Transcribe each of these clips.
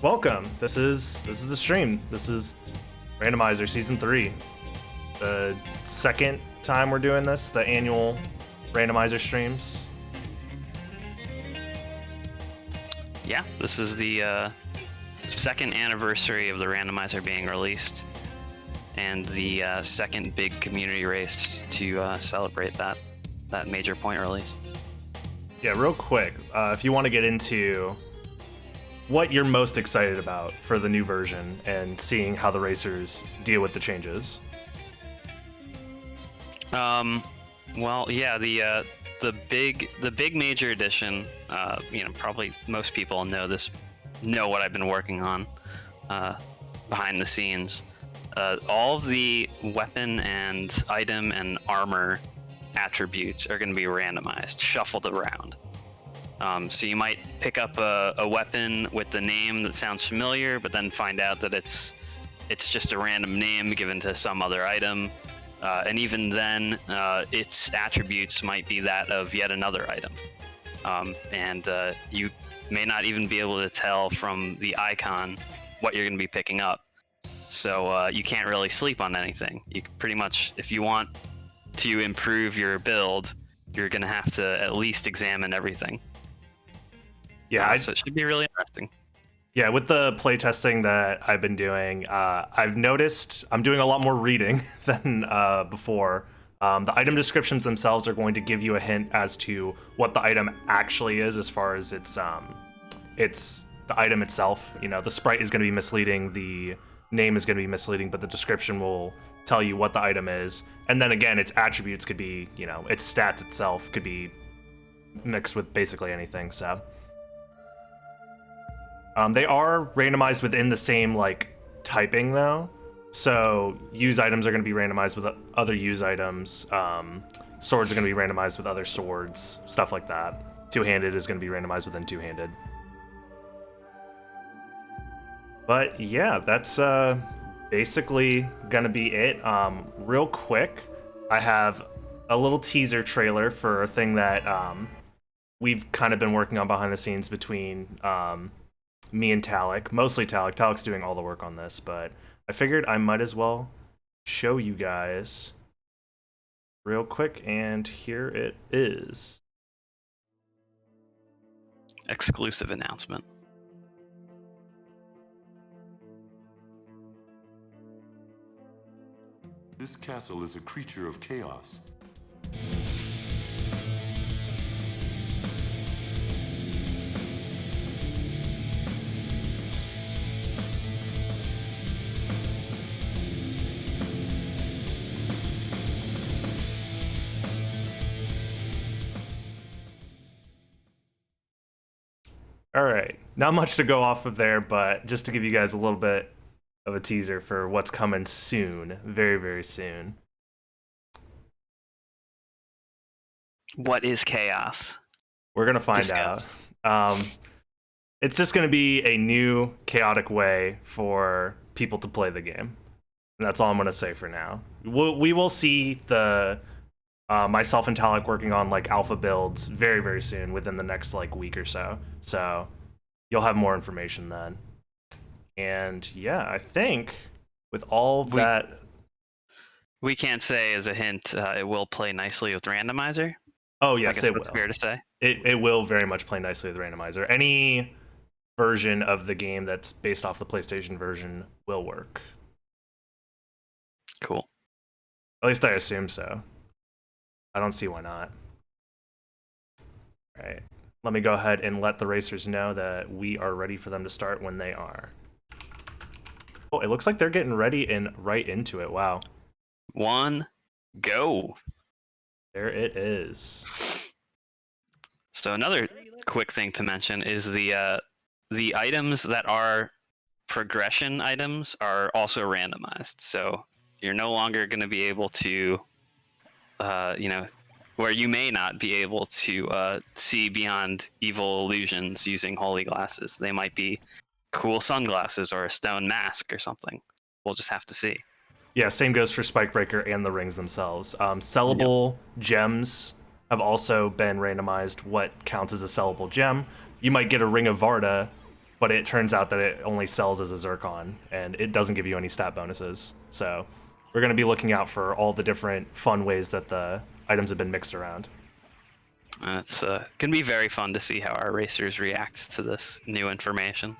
Welcome. This is the stream. This is Randomizer Season 3. The second time we're doing this, the annual Randomizer streams. Yeah, this is the second anniversary of the Randomizer being released, and the second big community race to celebrate that major point release. Yeah, real quick, if you want to get into what you're most excited about for the new version and seeing how the racers deal with the changes. Well, yeah, the big major edition. Probably most people know what I've been working on behind the scenes. All of the weapon and item and armor attributes are going to be randomized, shuffled around. So you might pick up a weapon with the name that sounds familiar, but then find out that it's just a random name given to some other item. And even then, its attributes might be that of yet another item. And you may not even be able to tell from the icon what you're going to be picking up. So you can't really sleep on anything. You can pretty much, if you want to improve your build, you're going to have to at least examine everything. Yeah, so it should be really interesting. Yeah, with the playtesting that I've been doing, I've noticed I'm doing a lot more reading than before. The item descriptions themselves are going to give you a hint as to what the item actually is, as far as it's the item itself. You know, the sprite is going to be misleading, the name is going to be misleading, but the description will tell you what the item is. And then again, its attributes could be, its stats itself could be mixed with basically anything. So. They are randomized within the same, typing, though. So, use items are going to be randomized with other use items. Swords are going to be randomized with other swords, stuff like that. Two-handed is going to be randomized within two-handed. But, yeah, that's basically going to be it. Real quick, I have a little teaser trailer for a thing that we've kind of been working on behind the scenes between... me and Talik, mostly Talik. Talik's doing all the work on this, but I figured I might as well show you guys real quick, and here it is. Exclusive announcement. This castle is a creature of chaos. All right, not much to go off of there, but just to give you guys a little bit of a teaser for what's coming soon, very, very soon. What is chaos? We're gonna find out. It's just gonna be a new chaotic way for people to play the game. And that's all I'm gonna say for now. We will see the myself and Talik working on alpha builds very, very soon, within the next week or so. So you'll have more information then. And yeah, I think with all that, we can't say as a hint it will play nicely with Randomizer. Oh yes, I guess it that's will. fair to say. It will very much play nicely with Randomizer. Any version of the game that's based off the PlayStation version will work. Cool. At least I assume so. I don't see why not. All right, let me go ahead and let the racers know that we are ready for them to start when they are. Oh, it looks like they're getting ready and right into it. Wow. 1, go. There it is. So another quick thing to mention is the items that are progression items are also randomized. So you're no longer going to be able to where you may not be able to see beyond evil illusions using holy glasses. They might be cool sunglasses or a stone mask or something. We'll just have to see. Yeah, same goes for Spikebreaker and the rings themselves. Sellable gems have also been randomized what counts as a sellable gem. You might get a Ring of Varda but it turns out that it only sells as a Zircon, and it doesn't give you any stat bonuses. So we're going to be looking out for all the different fun ways that the items have been mixed around. It's gonna be very fun to see how our racers react to this new information.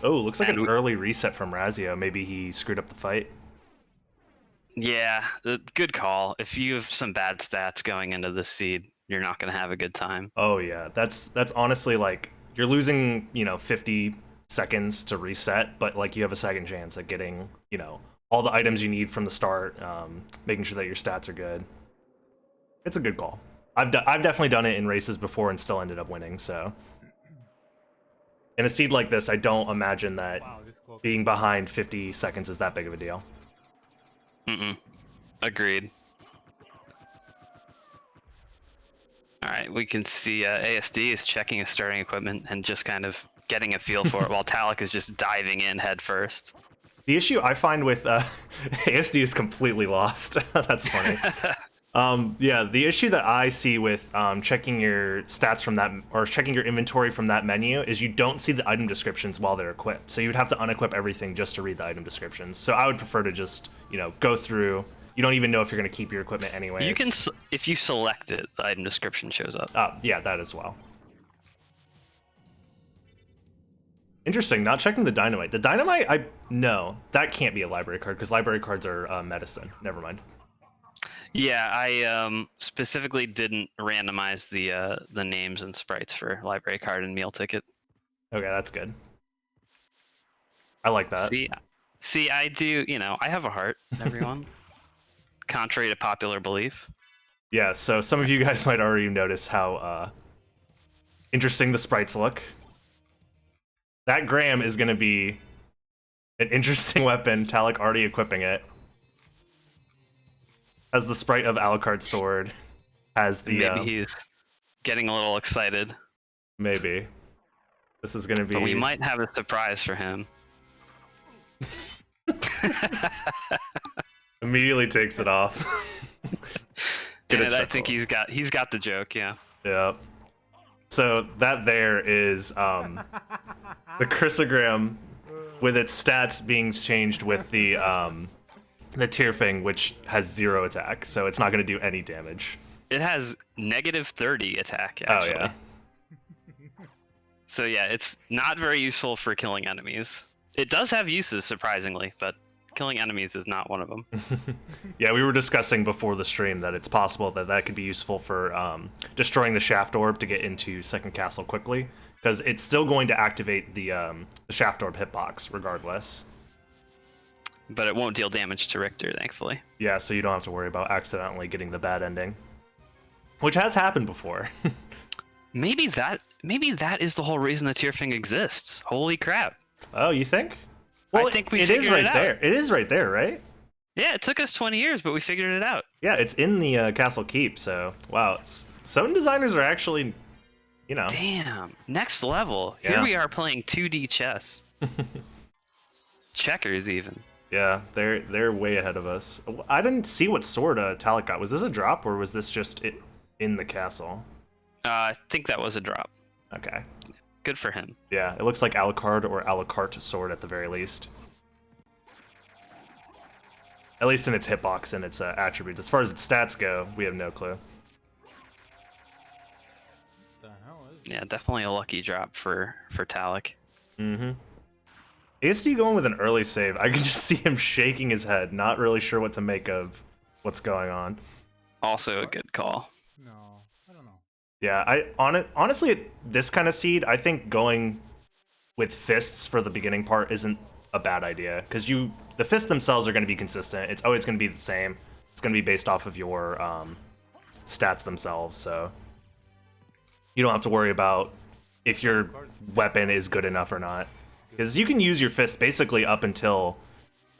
Oh, looks like an early reset from Razio. Maybe he screwed up the fight. Yeah, good call. If you have some bad stats going into this seed, you're not gonna have a good time. Oh yeah, that's honestly like you're losing 50 seconds to reset, but like you have a second chance at getting all the items you need from the start, making sure that your stats are good. It's a good call. I've definitely done it in races before and still ended up winning. So in a seed like this, I don't imagine that being behind 50 seconds is that big of a deal. Agreed. All right, we can see ASD is checking his starting equipment and just kind of getting a feel for it, while Talik is just diving in head first. The issue I find with ASD is completely lost. That's funny. Yeah, the issue that I see with checking your stats from that, or checking your inventory from that menu, is you don't see the item descriptions while they're equipped. So you would have to unequip everything just to read the item descriptions. So I would prefer to just, go through. You don't even know if you're going to keep your equipment anyway. You can, if you select it, the item description shows up. Yeah, that as well. Interesting, not checking the dynamite. The dynamite, no, that can't be a library card, because library cards are medicine. Never mind. Yeah, I specifically didn't randomize the names and sprites for library card and meal ticket. Okay, that's good. I like that. See, I do. I have a heart, everyone. Contrary to popular belief. Yeah, so some of you guys might already notice how interesting the sprites look. That Graham is going to be an interesting weapon. Talik already equipping it. Has the sprite of Alucard's sword. Has the maybe he's getting a little excited. Maybe. This is gonna be. But we might have a surprise for him. Immediately takes it off. And I think he's got the joke, yeah. Yeah. So that there is the Chrysogram with its stats being changed with the Tyrfing, which has 0 attack, so it's not going to do any damage. It has -30 attack, actually. Oh, yeah. So yeah, it's not very useful for killing enemies. It does have uses, surprisingly, but killing enemies is not one of them. Yeah, we were discussing before the stream that it's possible that could be useful for destroying the Shaft Orb to get into Second Castle quickly, because it's still going to activate the Shaft Orb hitbox regardless. But it won't deal damage to Richter, thankfully. Yeah, so you don't have to worry about accidentally getting the bad ending, which has happened before. Maybe that is the whole reason the Tyrfing exists. Holy crap! Oh, you think? Well, I think we it figured is right it out. there. It is right there, right? Yeah, it took us 20 years, but we figured it out. Yeah, it's in the Castle Keep. So wow, some designers are actually, Damn, next level. Yeah. Here we are playing 2D chess. Checkers, even. Yeah, they're way ahead of us. I didn't see what sword Talik got. Was this a drop, or was this just it in the castle? I think that was a drop. Okay. Good for him. Yeah, it looks like Alucard or Alucard sword at the very least. At least in its hitbox and its attributes. As far as its stats go, we have no clue. The hell is Yeah, definitely a lucky drop for Talik. Mm-hmm. ASD going with an early save. I can just see him shaking his head, not really sure what to make of what's going on. Also a good call. No, I don't know. Yeah, honestly, at this kind of seed, I think going with fists for the beginning part isn't a bad idea, because the fists themselves are going to be consistent. It's always going to be the same. It's going to be based off of your stats themselves, so you don't have to worry about if your weapon is good enough or not. Because you can use your fist basically up until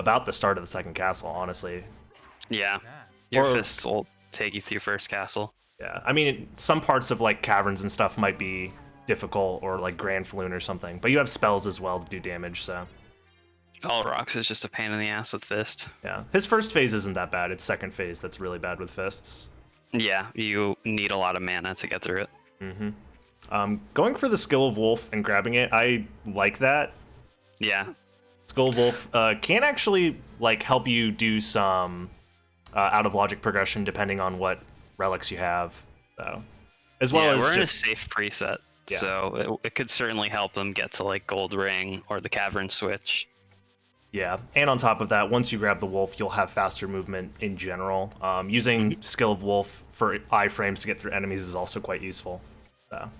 about the start of the second castle, honestly. Yeah, Yeah. your Or- fists will take you through first castle. Yeah, I mean, some parts of like caverns and stuff might be difficult, or like Grand Floon or something, but you have spells as well to do damage, so All rocks is just a pain in the ass with fist. yeah. His first phase isn't that bad. It's second phase that's really bad with fists. Yeah, you need a lot of mana to get through it. Mm-hmm. Going for the Skill of Wolf and grabbing it, I like that. Yeah. Skill of Wolf can actually like help you do some out of logic progression depending on what relics you have. So, as well as we're in a just safe preset, Yeah. so it could certainly help them get to like Gold Ring or the Cavern Switch. yeah, and on top of that, once you grab the wolf, you'll have faster movement in general. Using Skill of Wolf for iframes to get through enemies is also quite useful. So.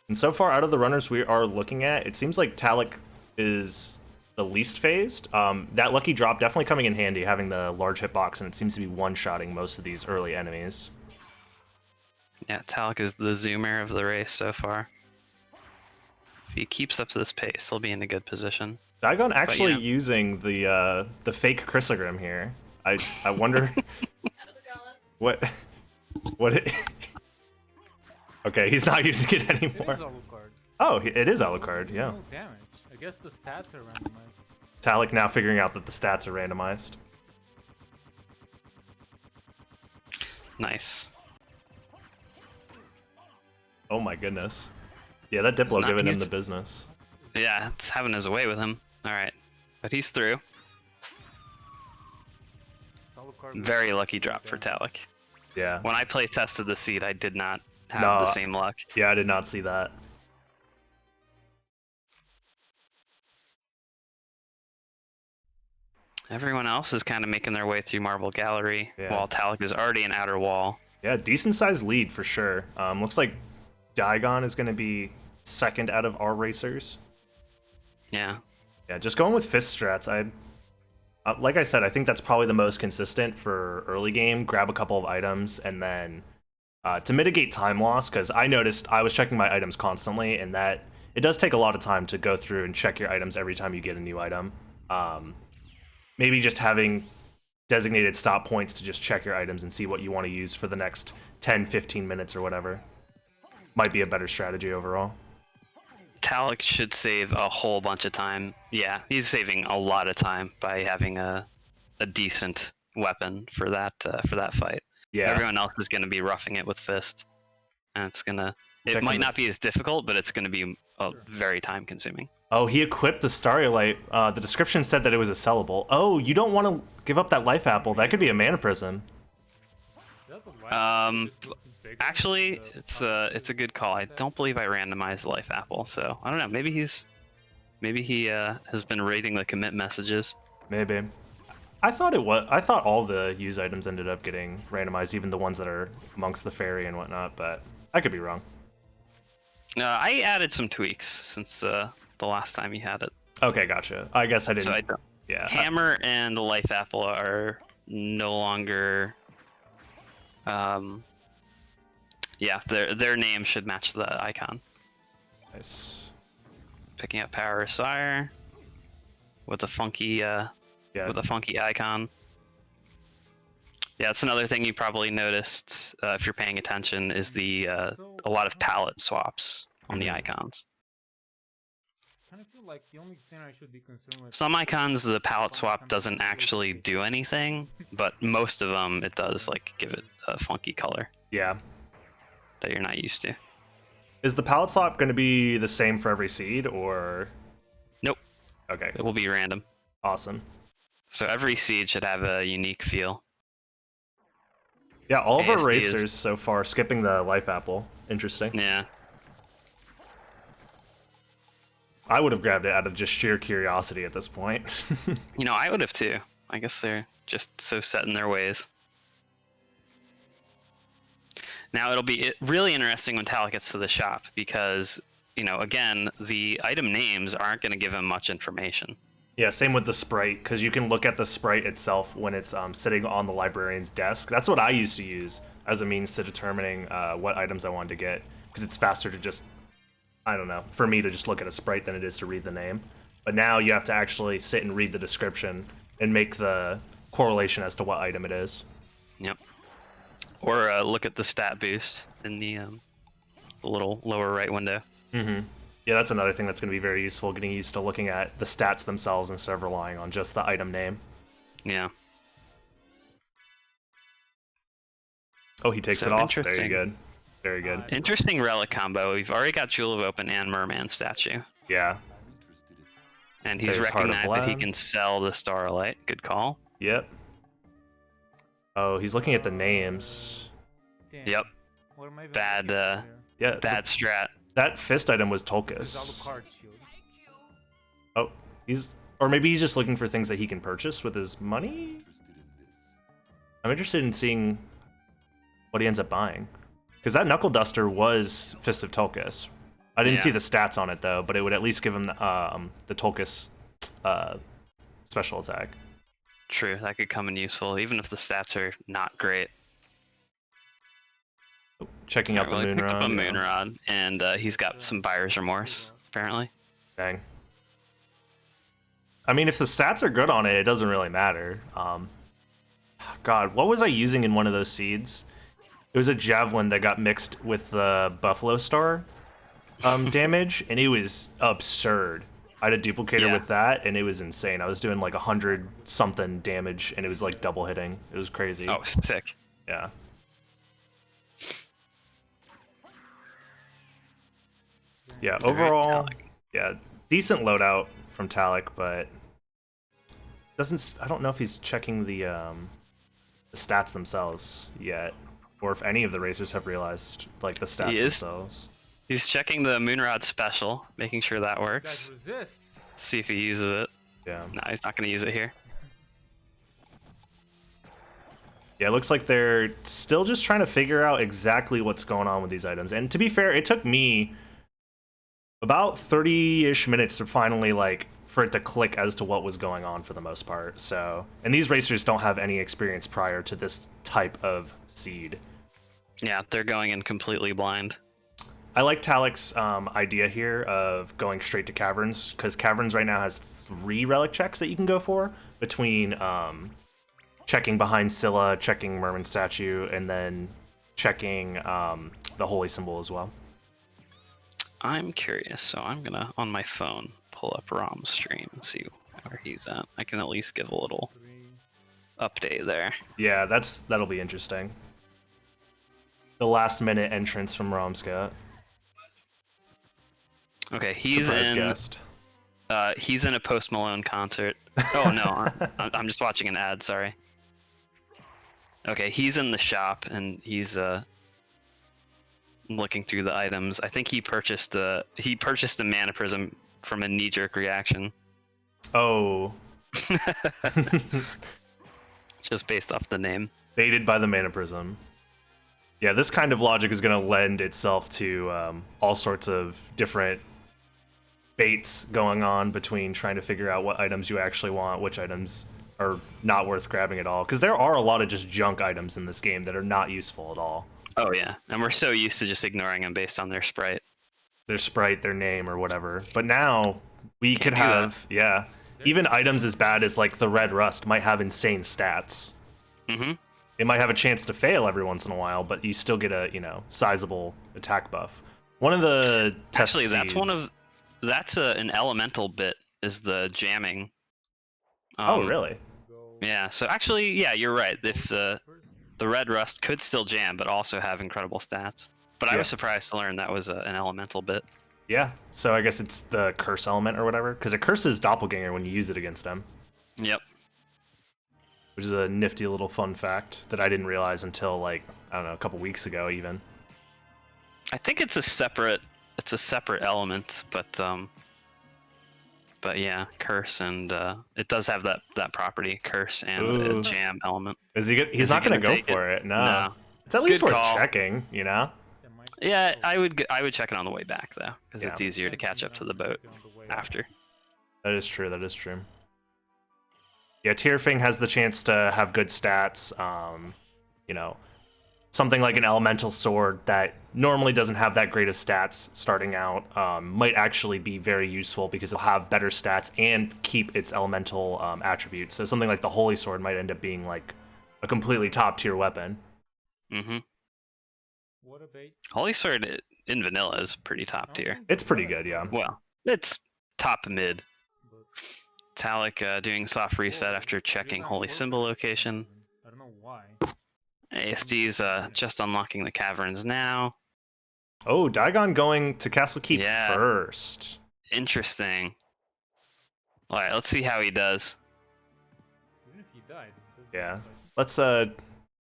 And so far, out of the runners we are looking at, it seems like Talik is the least phased. That lucky drop definitely coming in handy, having the large hitbox, and it seems to be one-shotting most of these early enemies. Yeah, Talik is the zoomer of the race so far. If he keeps up to this pace, he'll be in a good position. Daigon actually yeah. using the fake chrysogram here. I wonder what it. Okay, he's not using it It anymore. is Alucard. Oh, it is Alucard, yeah. No damage. I guess the stats are randomized. Talik now figuring out that the stats are randomized. Nice. Oh my goodness. Yeah, that Diplo Nah, giving him he's- the business. Yeah, it's having his way with him. All right, but he's through. It's Alucard. Very lucky drop for Talik. Yeah. When I play tested the seed, I did not have No, the same luck. Yeah, I did not see that. Everyone else is kind of making their way through Marble Gallery, Yeah. while Talik is already in Outer Wall. Yeah, decent sized lead for sure. Looks like Daigon is going to be second out of our racers. Yeah. Yeah, just going with fist strats. Like I said, I think that's probably the most consistent for early game. Grab a couple of items and then to mitigate time loss, because I noticed I was checking my items constantly, and that it does take a lot of time to go through and check your items every time you get a new item. Maybe just having designated stop points to just check your items and see what you want to use for the next 10, 15 minutes or whatever might be a better strategy overall. Talik should save a whole bunch of time. Yeah, he's saving a lot of time by having a decent weapon for that fight. Yeah. Everyone else is going to be roughing it with fist, and it Checking might this- not be as difficult, but it's going to be very time consuming. Oh, he equipped the Starlight. The description said that it was a sellable. Oh, you don't want to give up that life apple. That could be a mana prism. Is that the white? It Um, just looks bigger Actually, than the it's top a is good call. I set. don't believe I randomized life apple, so I don't know. Maybe he has been rating the commit messages. Maybe. I thought it was. I thought all the use items ended up getting randomized, even the ones that are amongst the fairy and whatnot. But I could be wrong. I added some tweaks since the last time you had it. Okay, gotcha. I guess I didn't. So I don't. Yeah. Hammer and life apple are no longer. Yeah, their name should match the icon. Nice. Picking up Power Sire with a funky Yeah. with a funky icon. Yeah, that's another thing you probably noticed if you're paying attention is the a lot of palette swaps on the Mhm. icons. Kind of feel like the only thing I should be concerned with. Some icons the palette swap doesn't actually do anything, but most of them it does like give it a funky color Yeah. that you're not used to. Is the palette swap going to be the same for every seed, or? Nope, Okay. it will be random. Awesome. So every seed should have a unique feel. Yeah, all of our ASD is- racers so far skipping the life apple. Interesting. Yeah. I would have grabbed it out of just sheer curiosity at this point. You know, I would have too. I guess they're just so set in their ways. Now it'll be really interesting when Talik gets to the shop because, you know, again, the item names aren't going to give him much information. Yeah, same with the sprite, because you can look at the sprite itself when it's sitting on the librarian's desk. That's what I used to use as a means to determining what items I wanted to get, because it's faster to just, I don't know, for me to just look at a sprite than it is to read the name. But now you have to actually sit and read the description and make the correlation as to what item it is. Yep. Or look at the stat boost in the little lower right window. Mm-hmm. Yeah, that's another thing that's going to be very useful, getting used to looking at the stats themselves instead of relying on just the item name. Yeah. Oh, he takes So it off. Very interesting. good. Very good. Interesting relic combo. We've already got Jewel of Open and Merman statue. Yeah. And he's There's Heart of recognized that he Vlad. can sell the Starlight. Good call. Yep. Oh, he's looking at the names. Damn. Yep. What am I even Bad, looking at here? Yeah. Bad strat. That fist item was This is Tulkas. Alucard shield. Oh, or maybe he's just looking for things that he can purchase with his money. I'm interested in seeing what he ends up buying, because that Knuckle Duster was Fist of Tulkas. I didn't see the stats on it though, but it would at least give him the Tulkas special attack. True, that could come in useful, even if the stats are not great. Checking out the Alright, well, he picked up a Moonrod. Moonrod, and he's got some buyer's remorse, apparently. Dang. I mean, if the stats are good on it, it doesn't really matter. God, what was I using in one of those seeds? It was a javelin that got mixed with the Buffalo Star damage, and it was absurd. I had a duplicator with that, and it was insane. I was doing like 100 something damage, and it was like double hitting. It was crazy. Oh, sick. Yeah. Yeah, overall, Talik. yeah, decent loadout from Talik, but doesn't. I don't know if he's checking the stats themselves yet, or if any of the racers have realized like the stats He is. themselves. He's checking the Moonrod special, making sure that You guys works. resist. See if he uses it. Yeah. No, he's not going to use it here. Yeah, it looks like they're still just trying to figure out exactly what's going on with these items. And to be fair, it took me about 30-ish minutes to finally for it to click as to what was going on for the most part. So, and these racers don't have any experience prior to this type of seed. Yeah, they're going in completely blind. I like Talik's idea here of going straight to Caverns, because Caverns right now has 3 relic checks that you can go for between checking behind Scylla, checking Merman statue, and then checking the holy symbol as well. I'm curious, so I'm going to, on my phone, pull up Rom's stream and see where he's at. I can at least give a little update there. Yeah, that'll be interesting. The last minute entrance from Romscott. Okay, he's Surprise in. guest. He's in a Post Malone concert. Oh no, I'm just watching an ad. Sorry. Okay, he's in the shop and he's looking through the items. I think he purchased the Mana Prism from a knee-jerk reaction, Oh. just based off the name. Baited by the Mana Prism. Yeah, this kind of logic is going to lend itself to all sorts of different baits going on between trying to figure out what items you actually want, which items are not worth grabbing at all. Because there are a lot of just junk items in this game that are not useful at all. Oh yeah, and we're so used to just ignoring them based on their sprite. Their sprite, their name, or whatever. But now we could do that. have, yeah, even items as bad as like the Red Rust might have insane stats. Mm-hmm. It might have a chance to fail every once in a while, but you still get a, sizable attack buff. One of the test Actually, seeds- that's an elemental bit is the jamming. Oh, really? Yeah. So actually, yeah, you're right. If the Red Rust could still jam, but also have incredible stats. But I Yeah. was surprised to learn that was an elemental bit. Yeah. So I guess it's the curse element or whatever, because it curses Doppelganger when you use it against him, Yep. which is a nifty little fun fact that I didn't realize until a couple weeks ago even. I think it's a separate element, but yeah, curse and it does have that property, curse and Ooh. jam element. Is he? He's Is he not going to gonna go take for it? it. No. No. It's at least Good worth call. checking, Yeah, I would check it on the way back though, because Yeah. it's easier to catch up to the boat after. That is true. That is true. Yeah, Tierfing has the chance to have good stats. Something like an elemental sword that normally doesn't have that great of stats starting out might actually be very useful because it'll have better stats and keep its elemental attributes. So something like the Holy Sword might end up being like a completely top tier weapon. Mm-hmm. What a bait. Holy Sword in vanilla is pretty top tier. It's pretty good, yeah. Well, it's top mid. Talik doing soft reset after checking Holy Symbol location. I don't know why. ASD's just unlocking the caverns now. Oh, Daigon going to Castle Keep Yeah. first. Interesting. All right, let's see how he does. Even if he died. Yeah. Let's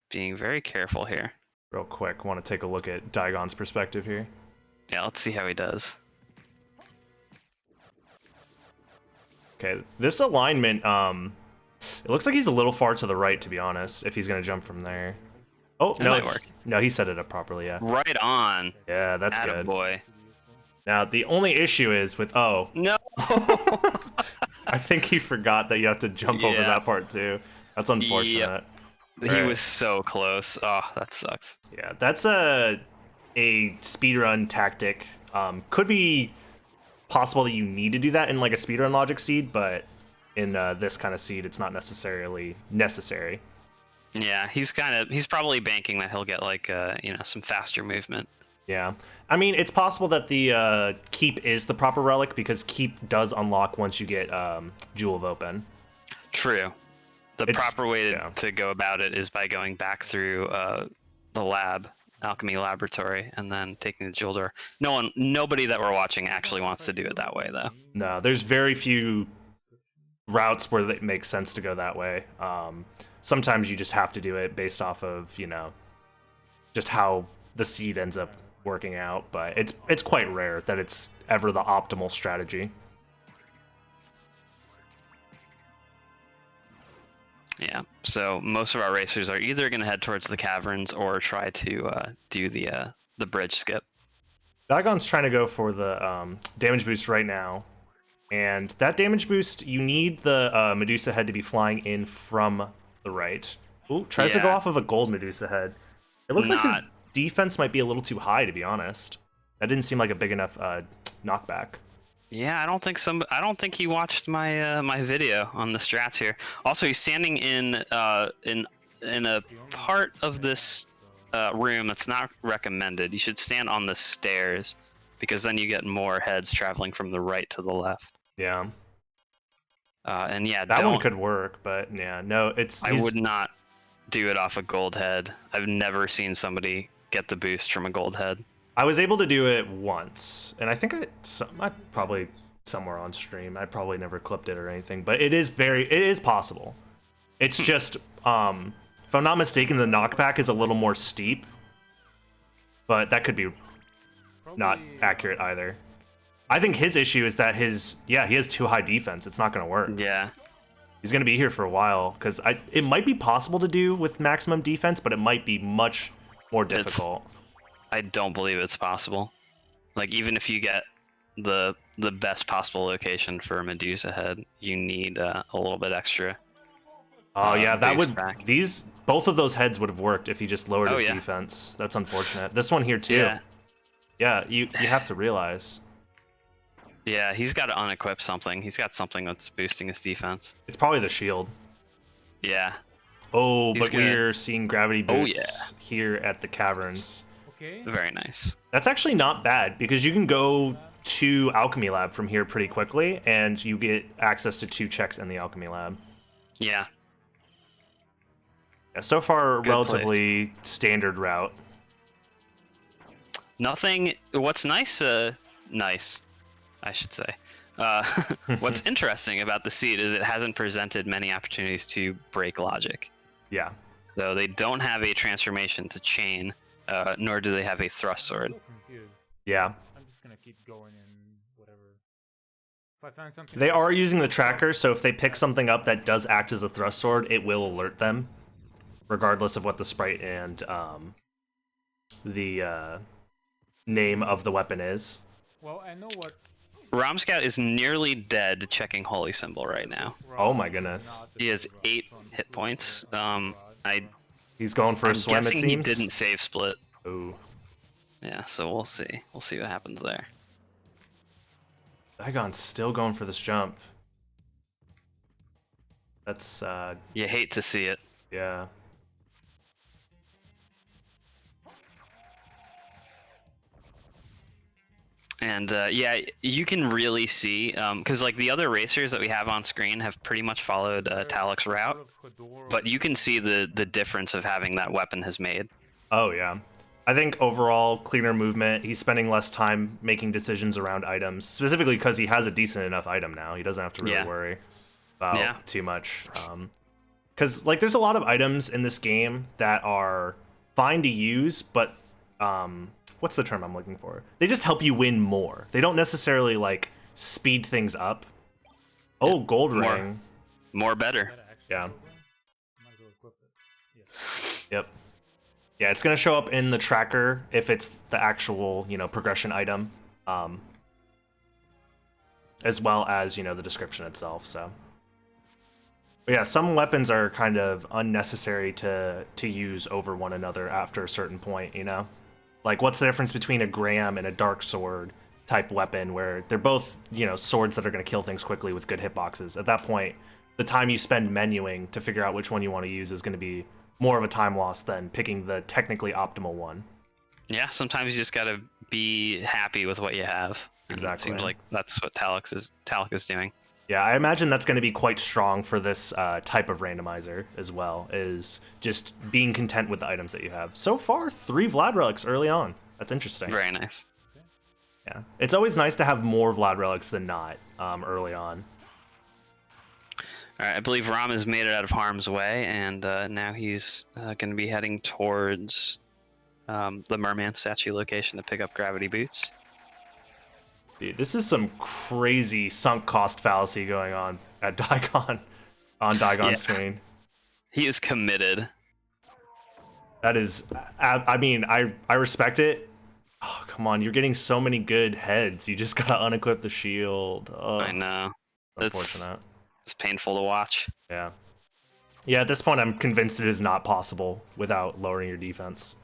Being very careful here. real quick, want to take a look at Daigon's perspective here. Yeah, let's see how he does. Okay, this alignment, it looks like he's a little far to the right, to be honest, if he's gonna jump from there. Oh, That no, might work. no, he set it up properly, yeah. Right on. Yeah, that's good. Attaboy. Now, the only issue is with, oh, No. I think he forgot that you have to jump over Yeah. that part, too. That's unfortunate. He Alright. was so close. Oh, that sucks. Yeah, that's a speedrun tactic. Could be possible that you need to do that in like a speedrun logic seed, but in this kind of seed, it's not necessarily necessary. Yeah, he's probably banking that he'll get like some faster movement. Yeah, I mean, it's possible that the keep is the proper relic because keep does unlock once you get Jewel of Open. True. The It's- proper way yeah. to go about it is by going back through the lab, alchemy laboratory, and then taking the jewel door. Nobody that we're watching actually wants to do it that way, though. No, there's very few routes where it makes sense to go that way. Sometimes you just have to do it based off of, just how the seed ends up working out, but it's quite rare that it's ever the optimal strategy. Yeah. So most of our racers are either going to head towards the caverns or try to do the bridge skip. Daigon's trying to go for the damage boost right now, and that damage boost, you need the Medusa head to be flying in from the right. Ooh, tries to go Yeah. off of a gold Medusa head. It looks like his Not- defense might be a little too high, to be honest. That didn't seem like a big enough knockback. Yeah, I don't think he watched my my video on the strats here. Also, he's standing in a part of this room that's not recommended. You should stand on the stairs because then you get more heads traveling from the right to the left. Yeah, And yeah, that one could work, but yeah, no, I would not do it off a gold head. I've never seen somebody get the boost from a gold head. I was able to do it once, and I think I probably somewhere on stream. I probably never clipped it or anything, but it is possible. It's just, if I'm not mistaken, the knockback is a little more steep, but that could be not accurate either. I think his issue is that he has too high defense. It's not going to work. Yeah. He's going to be here for a while because it might be possible to do with maximum defense, but it might be much more difficult. I don't believe it's possible. Like, even if you get the best possible location for a Medusa head, you need a little bit extra. Oh yeah, that boost would back. both of those heads would have worked if he just lowered Oh, his yeah. defense. That's unfortunate. This one here too. Yeah. Yeah, you have to realize Yeah, he's got to unequip something. He's got something that's boosting his defense. it's probably the shield. Yeah. Oh, He's but gonna- we're seeing gravity Oh, boots here at the caverns. Okay. Very nice. That's actually not bad because you can go to Alchemy Lab from here pretty quickly, and you get access to 2 checks in the Alchemy Lab. Yeah. Yeah, so far, Good relatively standard route. Nothing. What's nice, I should say. What's interesting about the seed is it hasn't presented many opportunities to break logic. Yeah. So they don't have a transformation to chain, nor do they have a thrust sword. I'm so confused. Yeah. I'm just gonna keep going and whatever. If I find something. They are using the tracker, so if they pick something up that does act as a thrust sword, it will alert them, regardless of what the sprite and the name of the weapon is. Well, I know what. Romscout is nearly dead checking Holy Symbol right now. Oh my goodness. He has 8 hit points. He's going for a I'm swim, it guessing he seems. didn't save split. Ooh. Yeah, so we'll see. We'll see what happens there. Daigon's still going for this jump. That's, You hate to see it. yeah. And yeah, you can really see, because like the other racers that we have on screen have pretty much followed Talik's route, but you can see the difference of having that weapon has made. Oh, yeah. I think overall cleaner movement. He's spending less time making decisions around items, specifically because he has a decent enough item now. He doesn't have to really worry about too much. Because like there's a lot of items in this game that are fine to use, but what's the term I'm looking for? They just help you win more. They don't necessarily like speed things up. Oh, gold ring. More better. Yeah. Might as well equip it. Yes. Yep. Yeah, it's gonna show up in the tracker if it's the actual, progression item, as well as the description itself. So, but yeah, some weapons are kind of unnecessary to use over one another after a certain point. Like what's the difference between a Graham and a dark sword type weapon, where they're both swords that are gonna kill things quickly with good hitboxes. At that point, the time you spend menuing to figure out which one you want to use is gonna be more of a time loss than picking the technically optimal one. Yeah, sometimes you just gotta be happy with what you have. And Exactly. It seems like that's what Talek is doing. Yeah, I imagine that's going to be quite strong for this type of randomizer as well, is just being content with the items that you have. So far, 3 Vlad relics early on. That's interesting. Very nice. Yeah, it's always nice to have more Vlad relics than not early on. All right, I believe Ram has made it out of harm's way, and now he's going to be heading towards the Merman statue location to pick up gravity boots. Dude, this is some crazy sunk cost fallacy going on at Daigon, on Daigon's screen. He is committed. That is, I mean, I respect it. Oh, come on, you're getting so many good heads. You just gotta unequip the shield. Oh, I know. unfortunate. It's painful to watch. Yeah. Yeah, at this point, I'm convinced it is not possible without lowering your defense.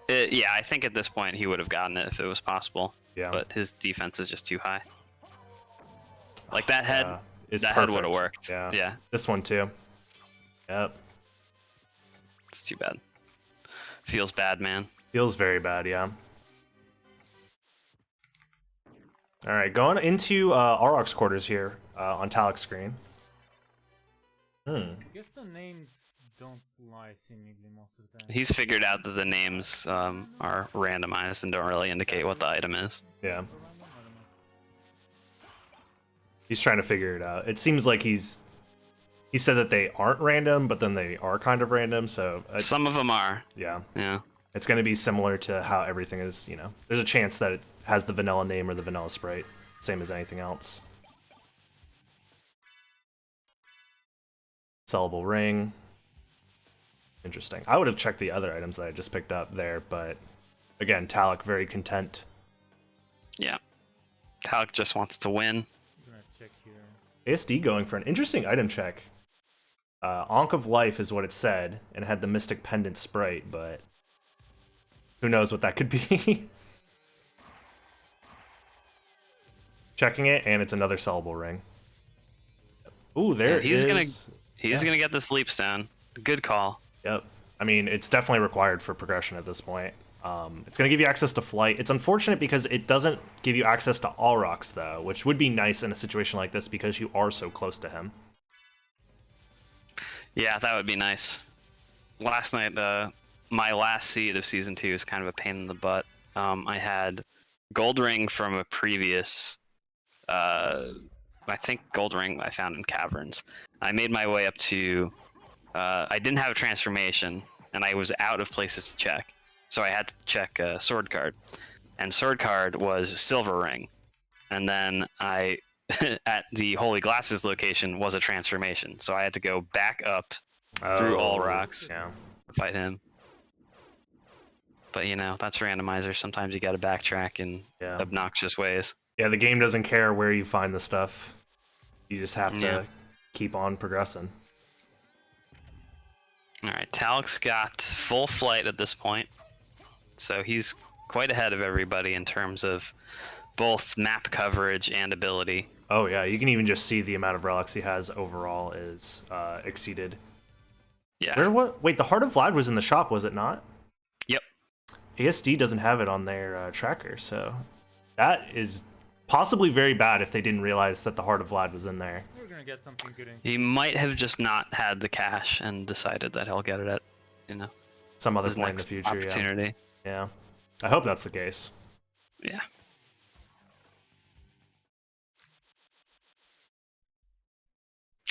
Yeah, I think at this point he would have gotten it if it was possible. Yeah. But his defense is just too high. Like that head, is that head would have worked. Yeah. Yeah. This one too. Yep. It's too bad. Feels bad, man. Feels very bad, yeah. All right, going into Auroch's quarters here on Talek's screen. I guess the names don't lie seemingly most of the time. He's figured out that the names are randomized and don't really indicate what the item is. Yeah. I don't know. He's trying to figure it out. It seems like he said that they aren't random, but then they are kind of random, so... Some of them are. Yeah. Yeah. It's going to be similar to how everything is, There's a chance that it has the vanilla name or the vanilla sprite, same as anything else. Sellable ring. Interesting. I would have checked the other items that I just picked up there, but again, Talek very content. Yeah. Talek just wants to win. I'm gonna check here. ASD going for an interesting item check. Ankh of Life is what it said, and had the Mystic Pendant sprite, but who knows what that could be. Checking it, and it's another sellable ring. Ooh, there He's is. He's gonna get the sleep stone. Good call. Yep. I mean, it's definitely required for progression at this point. It's going to give you access to flight. It's unfortunate because it doesn't give you access to Aurochs, though, which would be nice in a situation like this because you are so close to him. Yeah, that would be nice. Last night, my last seed of Season 2 is kind of a pain in the butt. I had Gold Ring from a previous... I think Gold Ring I found in Caverns. I made my way up to... I didn't have a transformation, and I was out of places to check. So I had to check Sword Card. And Sword Card was Silver Ring. And then I, at the Holy Glasses location, was a transformation. So I had to go back up through all rocks Yeah. to fight him. But that's Randomizer. Sometimes you gotta backtrack in obnoxious ways. Yeah, the game doesn't care where you find the stuff. You just have to keep on progressing. Alright, Talek's got full flight at this point. So he's quite ahead of everybody in terms of both map coverage and ability. Oh yeah, you can even just see the amount of relics he has overall is exceeded. Yeah. Wait, the Heart of Vlad was in the shop, was it not? Yep. ASD doesn't have it on their tracker, so that is possibly very bad if they didn't realize that the Heart of Vlad was in there. We're gonna get something good in. He might have just not had the cash and decided that he'll get it at, Some other his point in the next future, opportunity. yeah. I hope that's the case. Yeah.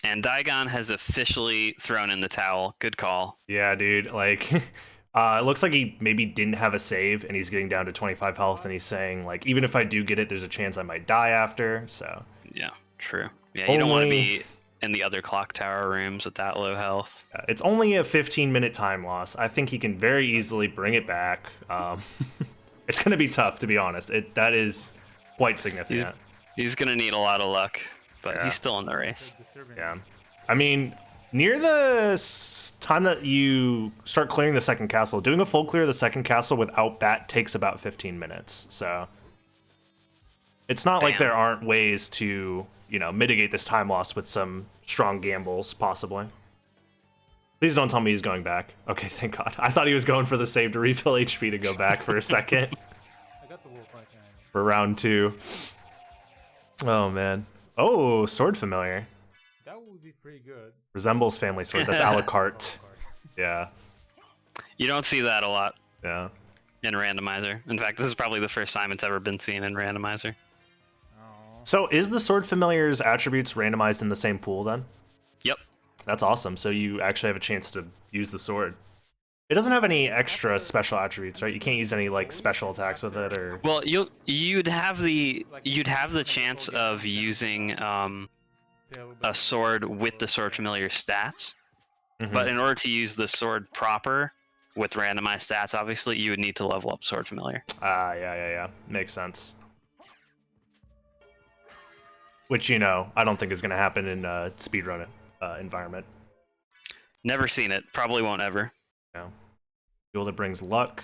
And Daigon has officially thrown in the towel. Good call. Yeah, dude. Like, it looks like he maybe didn't have a save, and he's getting down to 25 health, and he's saying, like, even if I do get it, there's a chance I might die after, so. Yeah, true. Yeah, you don't want to be in the other clock tower rooms with that low health. It's only a 15-minute time loss. I think he can very easily bring it back. It's going to be tough, to be honest. That is quite significant. He's going to need a lot of luck, but he's still in the race. Yeah. I mean, near the time that you start clearing the second castle, doing a full clear of the second castle without bat takes about 15 minutes. So it's not like there aren't ways to, mitigate this time loss with some strong gambles, possibly. Please don't tell me he's going back. Okay, thank God. I thought he was going for the save to refill HP to go back for a second. I got the wolf right now. For round 2. Oh, man. Oh, sword familiar. That would be pretty good. Resembles family sword. That's a la carte. Yeah. You don't see that a lot Yeah. in Randomizer. In fact, this is probably the first time it's ever been seen in Randomizer. Oh. So is the sword familiar's attributes randomized in the same pool then? Yep. That's awesome. So you actually have a chance to use the sword. It doesn't have any extra special attributes, right? You can't use any like special attacks with it, or Well, you'd have the chance of using a sword with the sword familiar stats, but in order to use the sword proper with randomized stats, obviously you would need to level up sword familiar. yeah, makes sense. Which I don't think is going to happen in a speedrun environment. Never seen it. Probably won't ever. No. Fuel that brings luck.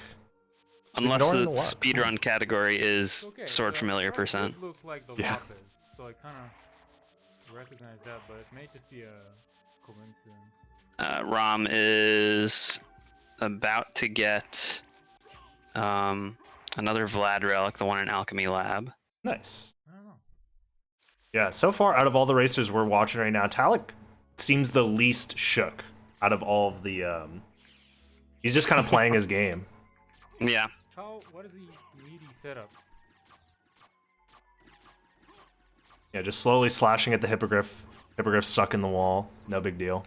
Unless Ignoring the the luck. speedrun category is Okay, sword familiar that percent. did look like the Yeah. Lapis, so I kind of recognize that, but it may just be a coincidence. Rom is about to get another Vlad relic, the one in Alchemy Lab. Nice. I don't know. Yeah, so far out of all the racers we're watching right now, Talik seems the least shook out of all of the he's just kind of playing his game. Yeah. What are these meaty setups? Yeah, just slowly slashing at the hippogriff. Hippogriff stuck in the wall. No big deal.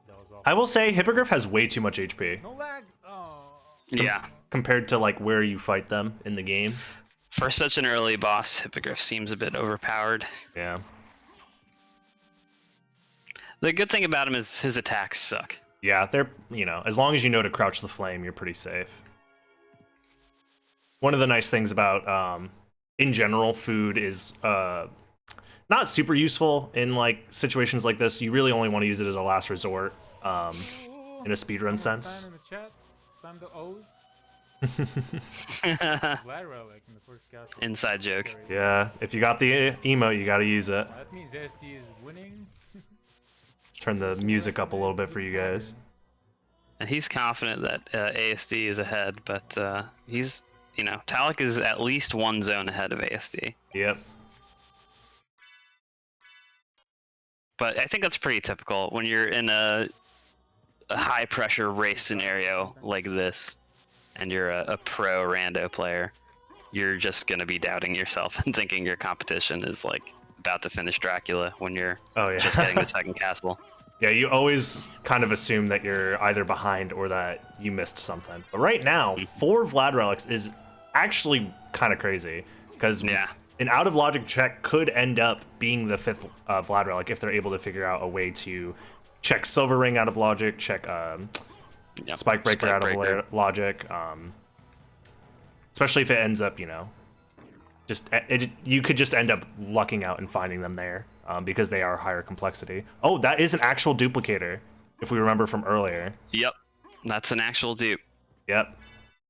That was awful. I will say Hippogriff has way too much HP No lag! Oh. Yeah. compared to like where you fight them in the game. For such an early boss, Hippogriff seems a bit overpowered. Yeah. The good thing about him is his attacks suck. Yeah, they're, as long as you know to crouch the flame, you're pretty safe. One of the nice things about, in general, food is not super useful in like situations like this. You really only want to use it as a last resort in a speedrun Someone sense. Spam in the chat. Spam the O's. Glad relic in the first castle. Inside joke. Scary. Yeah, if you got the emote, you got to use it. That means SD is winning. Turn the music up a little bit for you guys. And he's confident that ASD is ahead, but he's, Talik is at least one zone ahead of ASD. Yep. But I think that's pretty typical when you're in a high pressure race scenario like this, and you're a pro rando player. You're just gonna be doubting yourself and thinking your competition is like about to finish Dracula when you're just getting the second castle. Yeah, you always kind of assume that you're either behind or that you missed something. But right now, 4 Vlad relics is actually kind of crazy, because an out of logic check could end up being the 5th Vlad relic if they're able to figure out a way to check Silver Ring out of logic, check Spike Breaker out of logic, especially if it ends up, you could just end up lucking out and finding them there. Because they are higher complexity. Oh, that is an actual duplicator, if we remember from earlier. Yep, that's an actual dupe. Yep.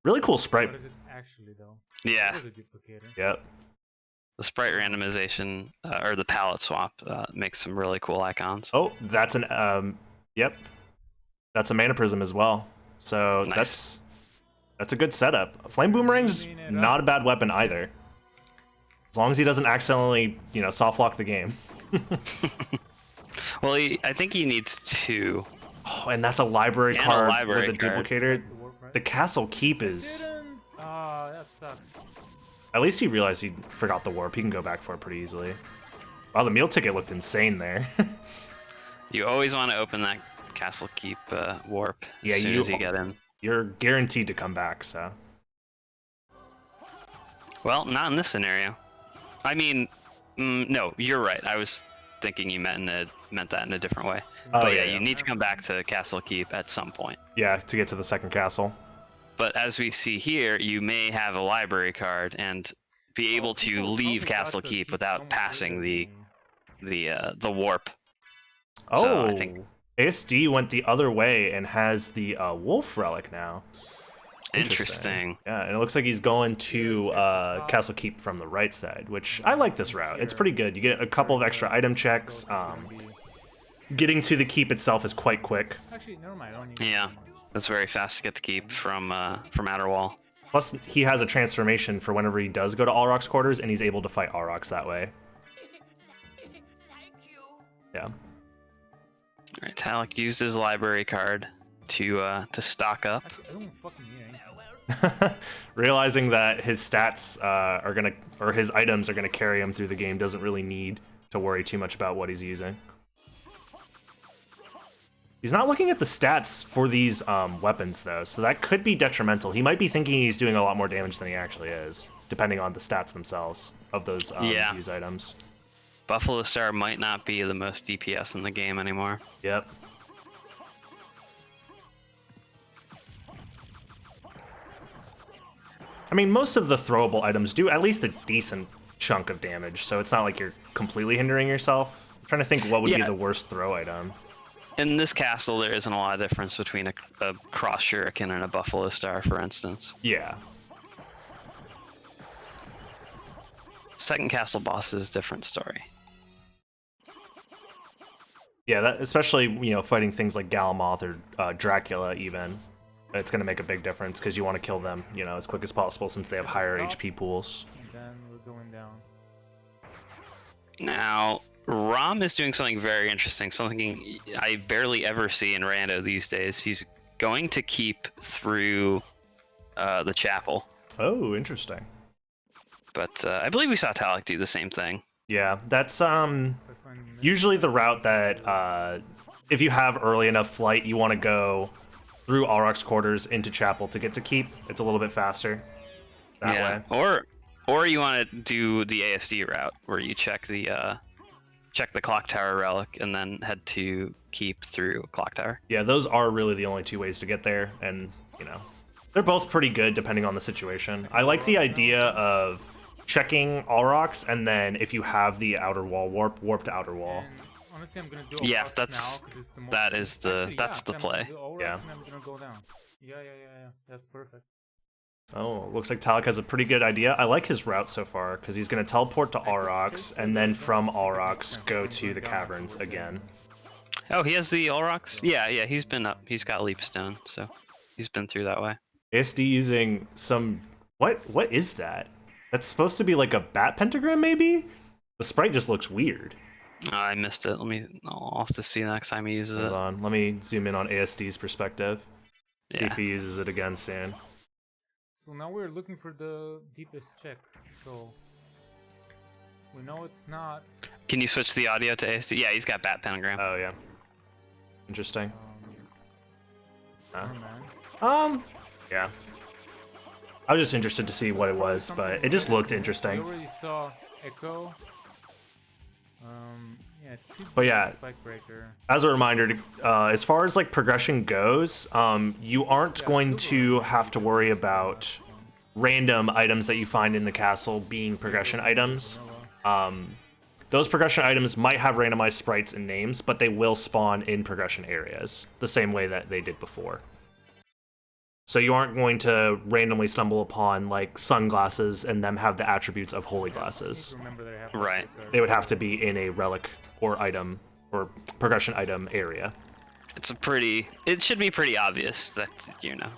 Really cool sprite. What is it actually though? Yeah. It is a duplicator. Yep. The sprite randomization, or the palette swap, makes some really cool icons. Oh, that's an, yep. That's a mana prism as well. So Nice. that's a good setup. Flame Boomerang's not a bad weapon either. As long as he doesn't accidentally, soft lock the game. Well, I think he needs 2. Oh, and that's a library And a card library with a card. duplicator. The warp right? right? The castle keep is... Didn't. Ah, that sucks. At least he realized he forgot the warp. He can go back for it pretty easily. Wow, the meal ticket looked insane there. You always want to open that castle keep warp Yeah, as soon as you get in. You're guaranteed to come back, so... Well, not in this scenario. I mean, no, you're right. I was thinking you meant that in a different way. Oh, But yeah, yeah. you need to come back to Castle Keep at some point. Yeah, to get to the second castle. But as we see here, you may have a library card and be able to People leave probably Castle got to Keep keep without so much passing further the warp. Oh, So I think- ASD went the other way and has the wolf relic now. Interesting. Yeah, and it looks like he's going to Castle Keep from the right side, which I like this route. It's pretty good. You get a couple of extra item checks. Getting to the keep itself is quite quick. Actually, never mind. I don't need Yeah, that's very fast to get the keep from Outer Wall. Plus, he has a transformation for whenever he does go to Alroc's quarters, and he's able to fight Alrox that way. Yeah. All right, Talek used his library card to stock up. Actually, I don't fucking hear anything. Realizing that his stats or his items are gonna carry him through the game doesn't really need to worry too much about what he's using. He's not looking at the stats for these weapons though, so that could be detrimental. He might be thinking he's doing a lot more damage than he actually is, depending on the stats themselves of those Yeah. these items. Buffalo Star might not be the most DPS in the game anymore. Yep. I mean, most of the throwable items do at least a decent chunk of damage, so it's not like you're completely hindering yourself. I'm trying to think what would be Yeah. the worst throw item. In this castle, there isn't a lot of difference between a cross shuriken and a Buffalo Star, for instance. Yeah. Second castle boss is a different story. Yeah, that, especially, you know, fighting things like Galamoth or Dracula even. It's going to make a big difference because you want to kill them, you know, as quick as possible since they have higher HP pools. And then we're going down. Now, Rom is doing something very interesting, something I barely ever see in Rando these days. He's going to keep through the chapel, Oh, interesting. but I believe we saw Talek do the same thing. Yeah, that's If I find this- usually the route that if you have early enough flight, you want to go through Alroc's quarters into chapel to get to keep. It's a little bit faster that way. Or you want to do the ASD route where you check the clock tower relic and then head to keep through clock tower. Yeah, those are really the only two ways to get there, and you know, they're both pretty good depending on the situation. I like the idea of checking Alroc's, and then if you have the outer wall warp to outer wall. And honestly, I'm gonna do Yeah, Alrox that's- now, 'cause it's the most that is the- Actually, that's yeah, the I'm gonna play. do Alrox Yeah. and I'm gonna go down. Yeah. That's perfect. Oh, looks like Talek has a pretty good idea. I like his route so far because he's going to teleport to could Alroc's say and that then I from don't think it makes Alroc's sense go because I'm to going the down caverns afterwards again. Oh, he has the Alrox? Yeah, he's been up. He's got Leapstone, so he's been through that way. ASD using some... What is that? That's supposed to be like a bat pentagram, maybe? The sprite just looks weird. Oh, I missed it. I'll have to see next time he uses Hold it. on, let me zoom in on ASD's perspective. See Yeah. if he uses it again soon. So now we're looking for the deepest check. So we know it's not. Can you switch the audio to ASD? Yeah, he's got Bat Pentagram. Oh, yeah. Interesting. Huh? Oh, man. Yeah. I was just interested to see what it was, but it just looked We interesting. already saw Echo. Yeah, it could But be yeah. Spike Breaker. As a reminder, as far as like progression goes, you aren't going to have to worry about random items that you find in the castle being progression items. Those progression items might have randomized sprites and names, but they will spawn in progression areas, the same way that they did before. So you aren't going to randomly stumble upon like sunglasses and them have the attributes of holy glasses. Remember they have Right. They would have to be in a relic or item or progression item area. It should be pretty obvious that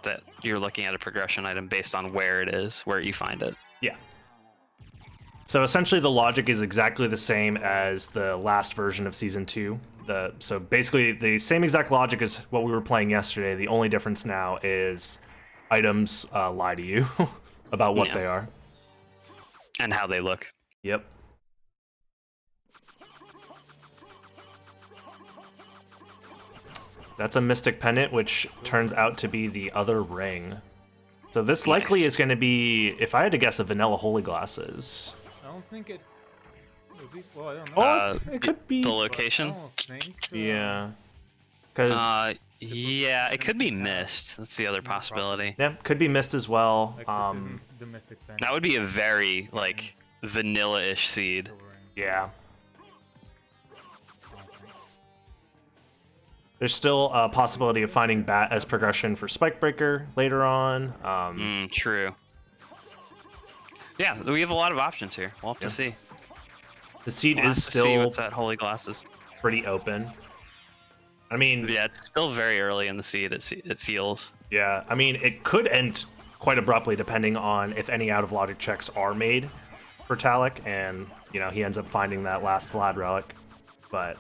that you're looking at a progression item based on where it is, where you find it. Yeah. So essentially the logic is exactly the same as the last version of Season 2. So basically the same exact logic as what we were playing yesterday. The only difference now is items lie to you about what Yeah. they are. And how they look. Yep. That's a Mystic Pendant, which turns out to be the other ring. So this likely Nice. is going to be, if I had to guess, a vanilla Holy Glasses. I don't think it. Well, I don't know. Oh, it could be. The but I location. don't think. Yeah. Because, Yeah, it could be missed. That's the other possibility. yeah, could be missed as well. Like this isn't the Mystic Pen. That would be a very like vanilla-ish seed. Silver ring. Yeah. There's still a possibility of finding Bat as progression for Spikebreaker later on. True. Yeah, we have a lot of options here. We'll have to see. The seed We'll have is to see still what's at Holy Glasses. pretty open. I mean, Yeah, it's still very early in the seed. It feels. yeah, I mean, it could end quite abruptly depending on if any out of logic checks are made for Talik, and you know he ends up finding that last Vlad relic. But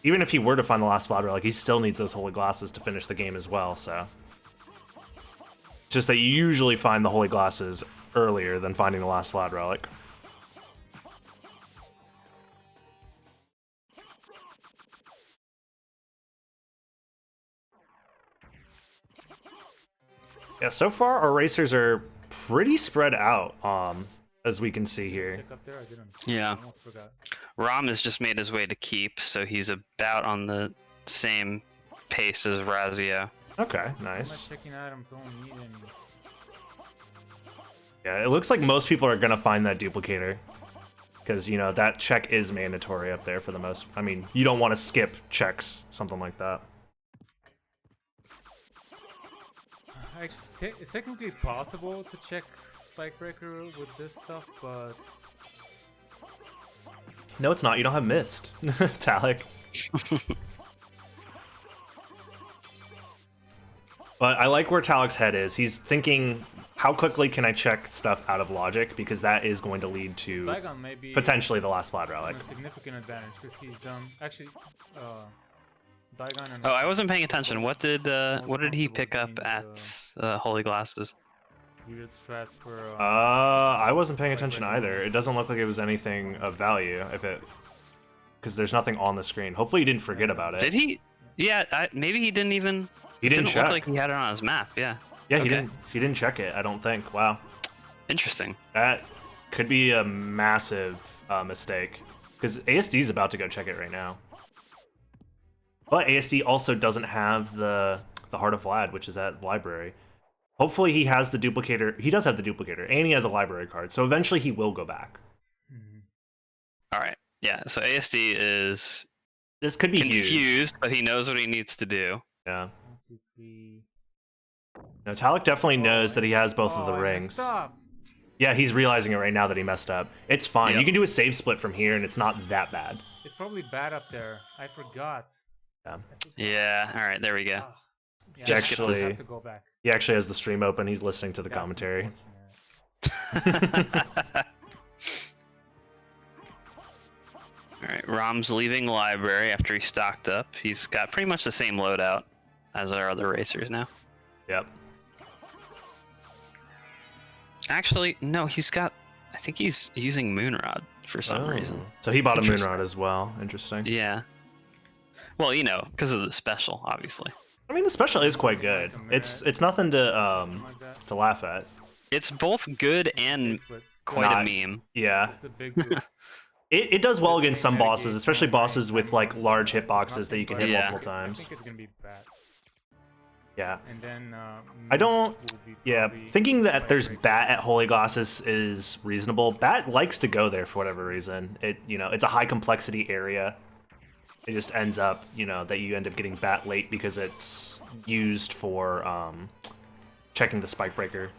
even if he were to find the last Vlad relic, he still needs those Holy Glasses to finish the game as well. So it's just that you usually find the Holy Glasses earlier than finding the last Vlad relic. Yeah, so far our racers are pretty spread out, as we can see here. Check up there. I didn't. Yeah. I almost forgot. Rom has just made his way to keep, so he's about on the same pace as Razio. Okay, I'm not nice. checking items. I don't need any. Yeah, it looks like most people are gonna find that duplicator. Because, you know, that check is mandatory up there for the most... I mean, you don't want to skip checks, something like that. It's technically possible to check Spikebreaker with this stuff, but No, it's not. You don't have mist, Talik. But I like where Talik's head is. He's thinking, how quickly can I check stuff out of logic? Because that is going to lead to Daigon may be potentially the last Vlad in relic. a significant advantage because he's done actually. Daigon and Oh, I wasn't paying attention. What did he pick up at Holy Glasses? weird strats for. I wasn't paying attention either. It doesn't look like it was anything of value, because there's nothing on the screen. Hopefully he didn't forget about it. Did he? Yeah, maybe he didn't even. He didn't check. look like he had it on his map. Yeah. Yeah, he Okay. didn't. He didn't check it. I don't think. Wow, Interesting. that could be a massive mistake, because ASD is about to go check it right now. But ASD also doesn't have the Heart of Vlad, which is at library. Hopefully he has the duplicator. He does have the duplicator, and he has a library card. So eventually he will go back. All right. Yeah. So ASD is This could be confused, huge. but he knows what he needs to do. Yeah. 1, 2, 3. No, Talik definitely knows that he has both of the I rings. messed up. Yeah, he's realizing it right now that he messed up. It's fine. Yep. You can do a save split from here, and it's not that bad. It's probably bad up there. I forgot. Yeah. Yeah. All right. There we go. Ah, yeah, Just I actually- have to go back. He actually has the stream open. He's listening to the That's commentary. unfortunate. All right. Rom's leaving the library after he stocked up. He's got pretty much the same loadout as our other racers now. Yep. Actually, no. He's got. I think he's using Moonrod for some reason. So he bought a Interesting. Moonrod as well. Interesting. Yeah. Well, you know, because of the special, obviously. I mean, the special is quite good. It's nothing to Something like that. to laugh at. It's both good and Split. quite Not- a meme. Yeah. It's a big group. It does well against some Mitigate bosses, especially some bosses with like range large attacks, hitboxes that you can hit Yeah. multiple I times. think it's gonna be bad. Yeah. And then I don't- Mist will be Yeah, probably thinking that there's Spikebreaker. Bat at Holy Glasses is reasonable. Bat likes to go there for whatever reason. It's a high complexity area. It just ends up, that you end up getting Bat late because it's used for checking the Spikebreaker.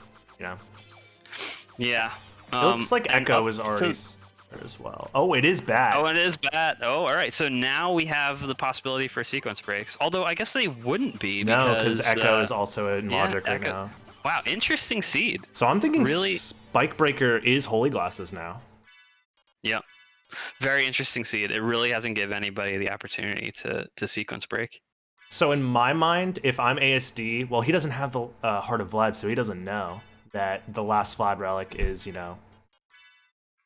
Yeah. It looks like and Echo up- is already there as well. Oh, it is Bat. Oh, it is bad. Oh, all right. So now we have the possibility for sequence breaks. Although I guess they wouldn't be no, because because Echo is also in yeah, Logic right Echo- now. Wow, interesting seed. So I'm thinking Really- Spikebreaker is Holy Glasses now. Yep. Very interesting seed. It really hasn't given anybody the opportunity to sequence break. So in my mind, if I'm ASD, well, he doesn't have the Heart of Vlad, so he doesn't know that the last Vlad relic is, you know,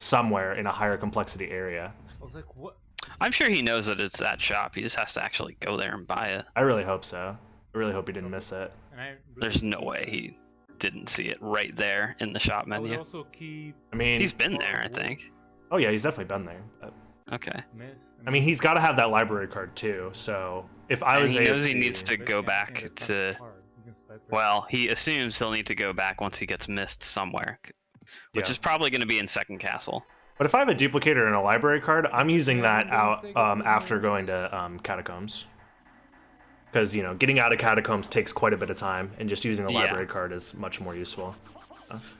somewhere in a higher complexity area. I was like, what? I'm sure he knows that it's that shop. He just has to actually go there and buy it. I really hope so. I really hope he didn't miss it. And I There's no way he didn't see it right there in the shop I would menu. also keep I mean, He's been there, I think. oh yeah, he's definitely been there. But, Okay. Miss. I mean, he's got to have that library card too. So if I And was he ASD, knows he needs to go back to. Well, he assumes he'll need to go back once he gets missed somewhere, which Yeah. is probably going to be in Second Castle. But if I have a duplicator and a library card, I'm using that out after going to Catacombs. Because, you know, getting out of Catacombs takes quite a bit of time, and just using a Yeah. library card is much more useful.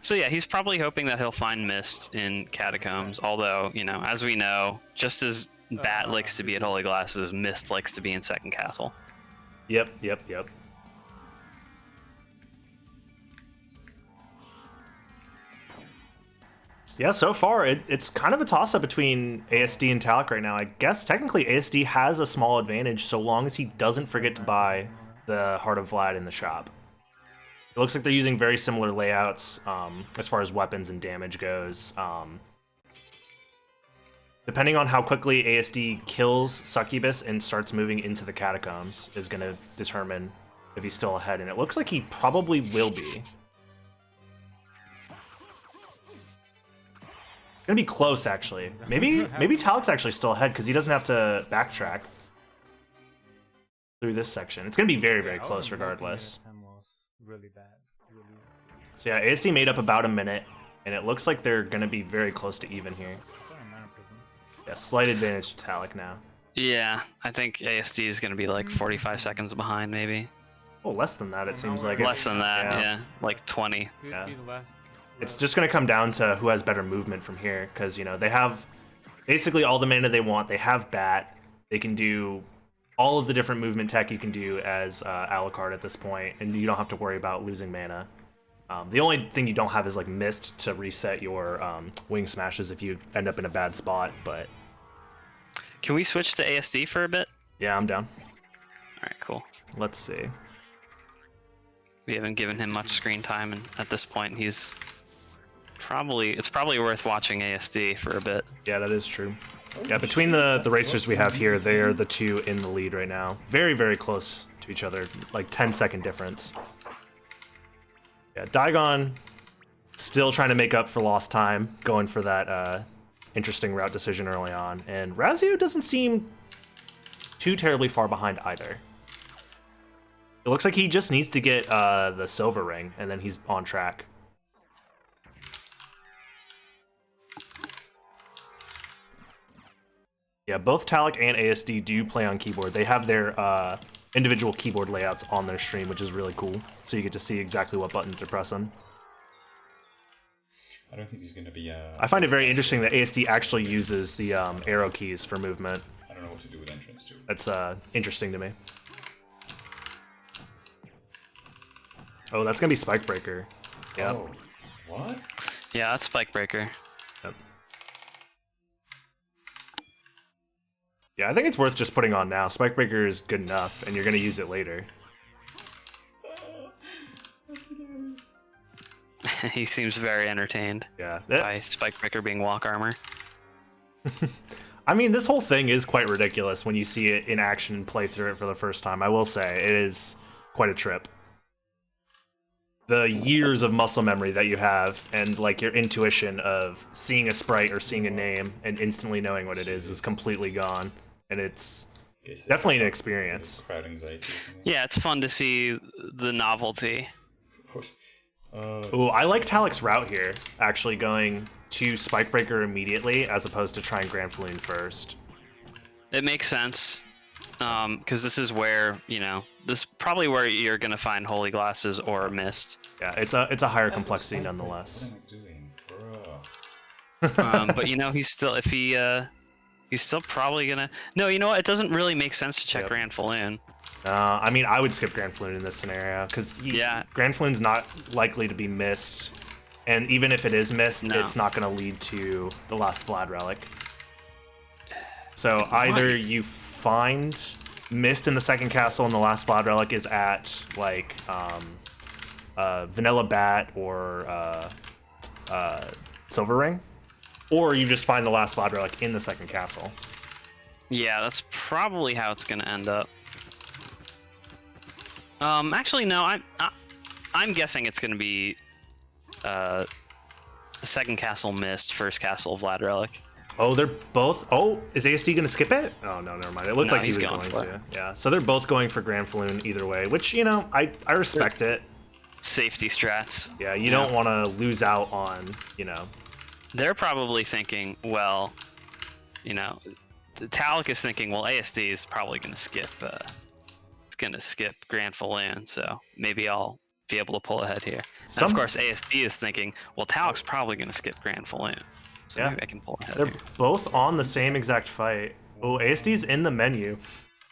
So yeah, he's probably hoping that he'll find Mist in Catacombs. Although, you know, as we know, just as Bat likes to be at Holy Glasses, Mist likes to be in Second Castle. Yep. Yeah, so far, it's kind of a toss-up between ASD and Talc right now. I guess technically ASD has a small advantage so long as he doesn't forget to buy the Heart of Vlad in the shop. It looks like they're using very similar layouts as far as weapons and damage goes. Depending on how quickly ASD kills Succubus and starts moving into the Catacombs is going to determine if he's still ahead, and it looks like he probably will be. It's gonna be close, actually. Maybe Talic's actually still ahead because he doesn't have to backtrack through this section. It's gonna be very, very close regardless. Really bad. Really. So yeah, ASD made up about a minute, and it looks like they're gonna be very close to even here. Yeah, slight advantage to Talic now. Yeah, I think ASD is going to be like 45 seconds behind, maybe. Oh, less than that, it seems like. Less than that, yeah. Like 20. Yeah. It's just going to come down to who has better movement from here, because, you know, they have basically all the mana they want. They have Bat. They can do all of the different movement tech you can do as Alucard at this point, and you don't have to worry about losing mana. The only thing you don't have is, like, Mist to reset your Wing Smashes if you end up in a bad spot, but... Can we switch to ASD for a bit? Yeah, I'm down. Alright, cool. Let's see. We haven't given him much screen time, and at this point it's probably worth watching ASD for a bit. Yeah, that is true. Yeah, between the racers we have here, they're the two in the lead right now. Very, very close to each other, like 10-second difference. Yeah, Daigon still trying to make up for lost time, going for that interesting route decision early on. And Razio doesn't seem too terribly far behind either. It looks like he just needs to get the silver ring, and then he's on track. Yeah, both Talic and ASD do play on keyboard. They have their individual keyboard layouts on their stream, which is really cool. So you get to see exactly what buttons they're pressing. I don't think he's going to be... I find it very interesting that ASD actually uses the arrow keys for movement. I don't know what to do with entrance too. That's interesting to me. Oh, that's going to be Spike Breaker. Yeah. Oh, what? Yeah, that's Spike Breaker. Yep. Yeah, I think it's worth just putting on now. Spike Breaker is good enough, and you're going to use it later. That's hilarious. He seems very entertained Yeah. by Spike Breaker being walk armor. I mean, this whole thing is quite ridiculous when you see it in action and play through it for the first time. I will say, it is quite a trip. The years of muscle memory that you have and like your intuition of seeing a sprite or seeing a name and instantly knowing what it is completely gone. And it's definitely an experience. Crowd anxiety or something. Yeah, it's fun to see the novelty. Ooh, I like Talic's route here, actually going to Spikebreaker immediately as opposed to trying Grand Falloon first. It makes sense, because this is where, you know, this is probably where you're going to find Holy Glasses or Mist. Yeah, it's a higher complexity nonetheless. What am I doing, bro? But, you know, he's still, if he, he's still probably going to... No, you know what? It doesn't really make sense to check Grand Falloon. I mean, I would skip Grand Falloon in this scenario, because Grand Falloon's not likely to be missed, and even if it is missed, it's not going to lead to the last Vlad relic. So either you find Mist in the second castle and the last Vlad relic is at like Vanilla Bat or Silver Ring, or you just find the last Vlad relic in the second castle. Yeah, that's probably how it's gonna end up. Actually, no. I'm guessing it's gonna be second castle Mist, first castle Vlad relic. Oh, they're both. Oh, is ASD gonna skip it? Oh no, never mind. It looks No, like he he's was going going for it. to. Yeah, so they're both going for Grand Falloon either way, which I respect it. Safety strats. Yeah, you don't want to lose out on They're probably thinking, well, Talik is thinking, well, ASD is probably gonna skip. It's gonna skip Grand Falloon, so maybe I'll be able to pull ahead here. And of course, ASD is thinking, well, Talik's probably gonna skip Grand Falloon, so maybe I can pull ahead They're here. both on the same exact fight. Oh, ASD's in the menu,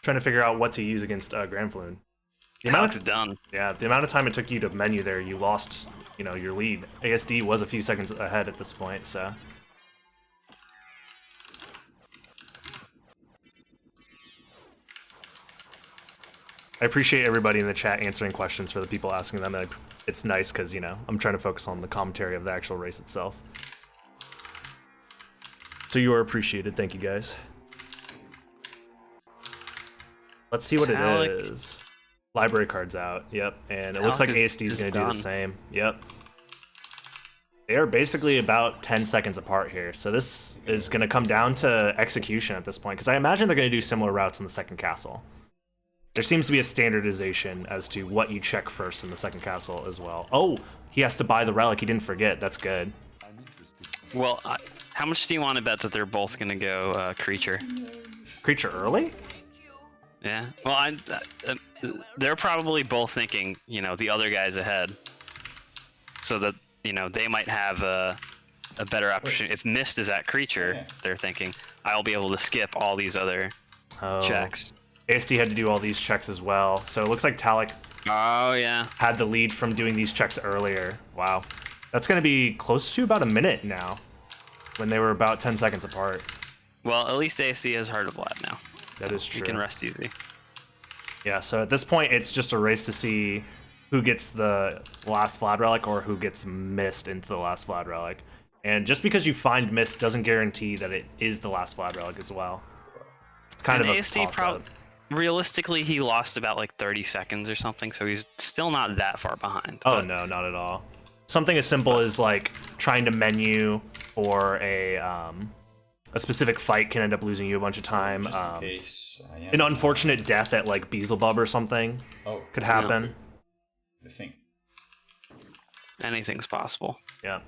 trying to figure out what to use against Grand Falloon. Talik's done. Yeah, the amount of time it took you to menu there, you lost, your lead. ASD was a few seconds ahead at this point, so. I appreciate everybody in the chat answering questions for the people asking them. It's nice because, I'm trying to focus on the commentary of the actual race itself. So you are appreciated. Thank you, guys. Let's see what Talik. it is. Library cards out. Yep. And it looks like ASD is going to do the same. Yep. They are basically about 10 seconds apart here. So this is going to come down to execution at this point, because I imagine they're going to do similar routes in the second castle. There seems to be a standardization as to what you check first in the second castle as well. Oh, he has to buy the relic. He didn't forget. That's good. Well, how much do you want to bet that they're both gonna go creature? Creature early? Yeah. Well, they're probably both thinking, the other guy's ahead, so that they might have a better opportunity. If Mist is at creature, they're thinking I'll be able to skip all these other checks. ASD had to do all these checks as well, so it looks like Talik had the lead from doing these checks earlier. Wow. That's going to be close to about a minute now, when they were about 10 seconds apart. Well, at least ASD has Heart of Vlad now. That is true. You can rest easy. Yeah, so at this point, it's just a race to see who gets the last Vlad relic or who gets Mist into the last Vlad relic. And just because you find Mist doesn't guarantee that it is the last Vlad relic as well. It's kind of a toss-up. Realistically, he lost about like 30 seconds or something, so he's still not that far behind. Oh, no, not at all. Something as simple as like trying to menu for a specific fight can end up losing you a bunch of time. Just in case I am An unfortunate death at like Beelzebub or something could happen. the thing. Anything's possible. Yeah.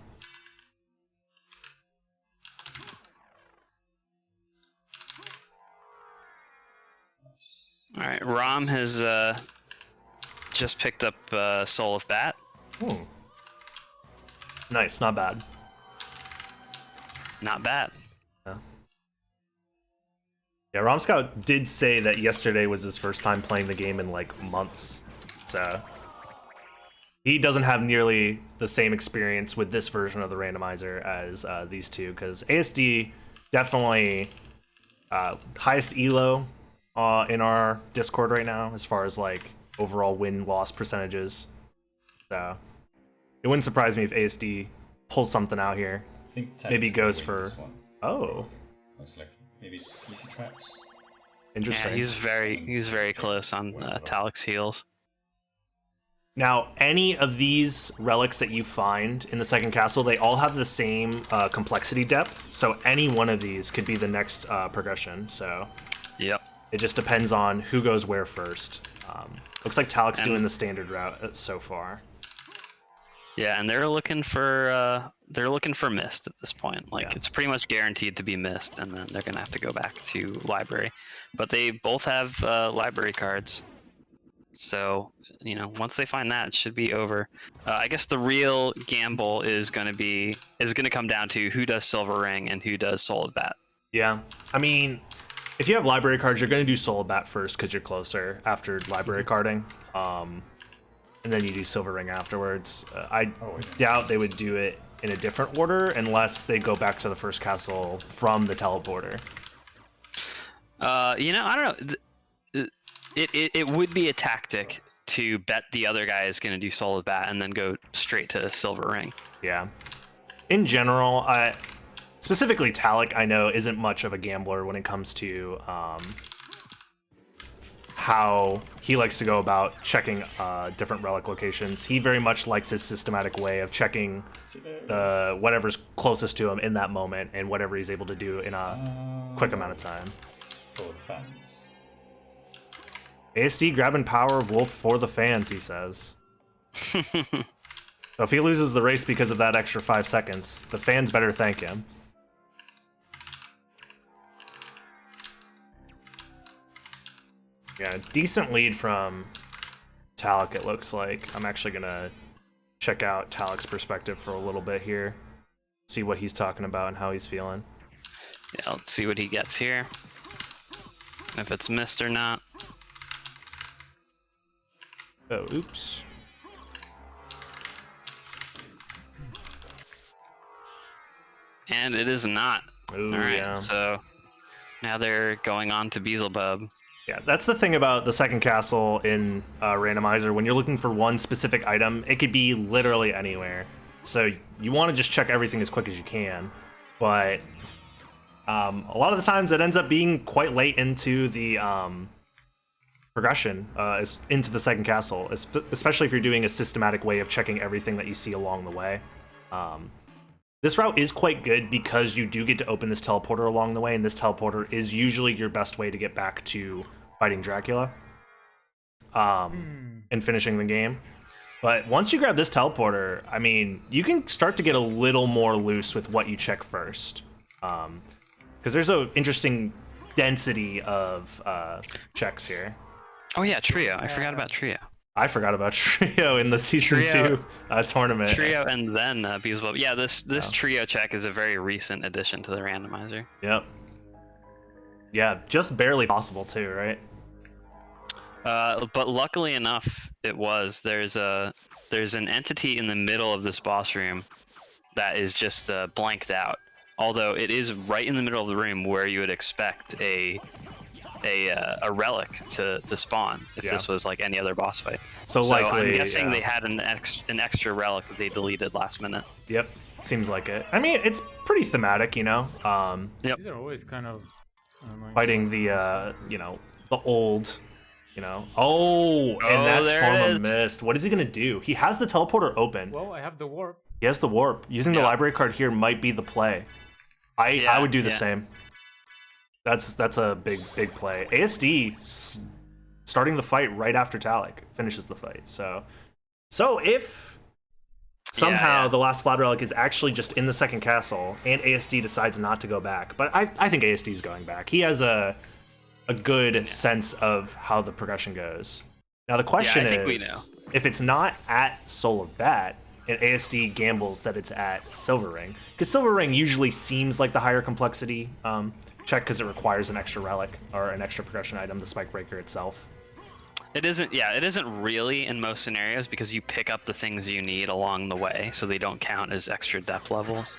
All right, Rom has just picked up Soul of Bat. Hmm. Nice, not bad. Not bad. Yeah, Rom Scout did say that yesterday was his first time playing the game in like months. So he doesn't have nearly the same experience with this version of the randomizer as these two, because ASD definitely highest elo in our Discord right now as far as like overall win-loss percentages. So it wouldn't surprise me if ASD pulls something out here. I think Maybe Talik's goes gonna win for- this one. Oh, Looks like maybe PC tracks. interesting. Yeah, he's very close on Talik's heels. Now, any of these relics that you find in the second castle, they all have the same complexity depth. So any one of these could be the next progression. So Yep. it just depends on who goes where first. Looks like Talik's doing the standard route so far. Yeah, and they're looking for Mist at this point. Like it's pretty much guaranteed to be Mist, and then they're gonna have to go back to library. But they both have library cards, so once they find that, it should be over. I guess the real gamble is gonna come down to who does Silver Ring and who does Soul of Bat. Yeah, I mean, if you have library cards, you're going to do Soul of Bat first because you're closer after library carding. And then you do Silver Ring afterwards. I doubt they would do it in a different order unless they go back to the first castle from the teleporter. I don't know. it would be a tactic to bet the other guy is going to do solid bat and then go straight to silver ring. Yeah. In general, specifically Talik, I know, isn't much of a gambler when it comes to how he likes to go about checking different relic locations. He very much likes his systematic way of checking whatever's closest to him in that moment and whatever he's able to do in a quick amount of time. For the fans. ASD grabbing power of Wolf for the fans, he says. So if he loses the race because of that extra 5 seconds, the fans better thank him. Yeah, decent lead from Talik, it looks like. I'm actually going to check out Talik's perspective for a little bit here. See what he's talking about and how he's feeling. Yeah, let's see what he gets here. If it's missed or not. Oh, oops. And it is not. Ooh, All right, yeah. so now they're going on to Beelzebub. Yeah, that's the thing about the second castle in Randomizer. When you're looking for one specific item, it could be literally anywhere. So you want to just check everything as quick as you can. But a lot of the times it ends up being quite late into the progression, into the second castle, especially if you're doing a systematic way of checking everything that you see along the way. This route is quite good because you do get to open this teleporter along the way, and this teleporter is usually your best way to get back to fighting Dracula and finishing the game. But once you grab this teleporter, I mean, you can start to get a little more loose with what you check first. Because there's an interesting density of checks here. Oh yeah, Trio. I forgot about Trio. I forgot about Trio in the Season 2 tournament. Trio and then Beelzebub. Yeah, this Trio check is a very recent addition to the randomizer. Yep. Yeah, just barely possible too, right? But luckily enough, it was. There's an entity in the middle of this boss room that is just blanked out. Although it is right in the middle of the room where you would expect a relic to spawn if this was like any other boss fight. So likely, I'm guessing they had an extra relic that they deleted last minute. Yep, seems like it. I mean, it's pretty thematic, you know. Yep. These are always kind of fighting the the old, Oh, and that's Form of Mist. What is he gonna do? He has the teleporter open. Well, I have the warp. He has the warp. Using the library card here might be the play. I would do the same. That's a big play. ASD starting the fight right after Talik finishes the fight. So if somehow the last Flat Relic is actually just in the second castle and ASD decides not to go back, but I think ASD is going back. He has a good sense of how the progression goes. Now the question is, if it's not at Soul of Bat and ASD gambles that it's at Silver Ring, because Silver Ring usually seems like the higher complexity check because it requires an extra relic or an extra progression item, the Spike Breaker itself. It isn't. Yeah, it isn't really in most scenarios because you pick up the things you need along the way, so they don't count as extra depth levels.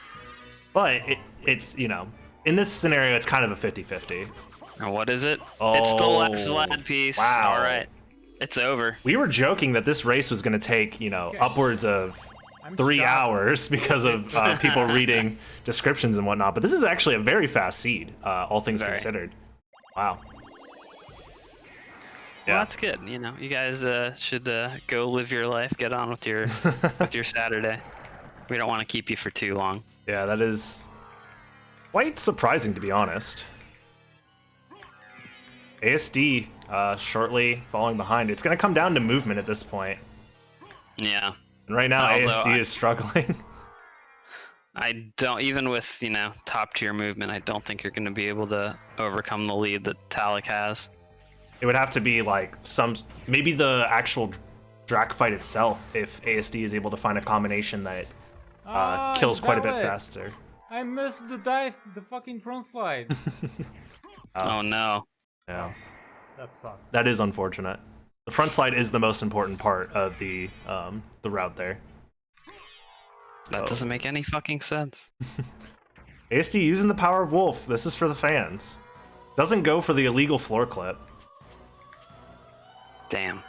But it's in this scenario, it's kind of a 50-50. And what is it? Oh, it's the last Vlad piece. Wow. All right, it's over. We were joking that this race was going to take upwards of 3 hours because of people reading descriptions and whatnot, but this is actually a very fast seed, all things considered. Wow. Well, that's good. You guys should go live your life, get on with your Saturday. We don't want to keep you for too long. Yeah, that is quite surprising, to be honest. ASD shortly falling behind. It's going to come down to movement at this point. Yeah. And right now, ASD is struggling. I don't, even with, top tier movement, I don't think you're going to be able to overcome the lead that Talik has. It would have to be like maybe the actual Drac fight itself, if ASD is able to find a combination that kills quite a bit faster. I missed the dive, the fucking front slide. Oh no. Yeah. That sucks. That is unfortunate. The front slide is the most important part of the route there. That doesn't make any fucking sense. ASD using the power of Wolf. This is for the fans. Doesn't go for the illegal floor clip. Damn.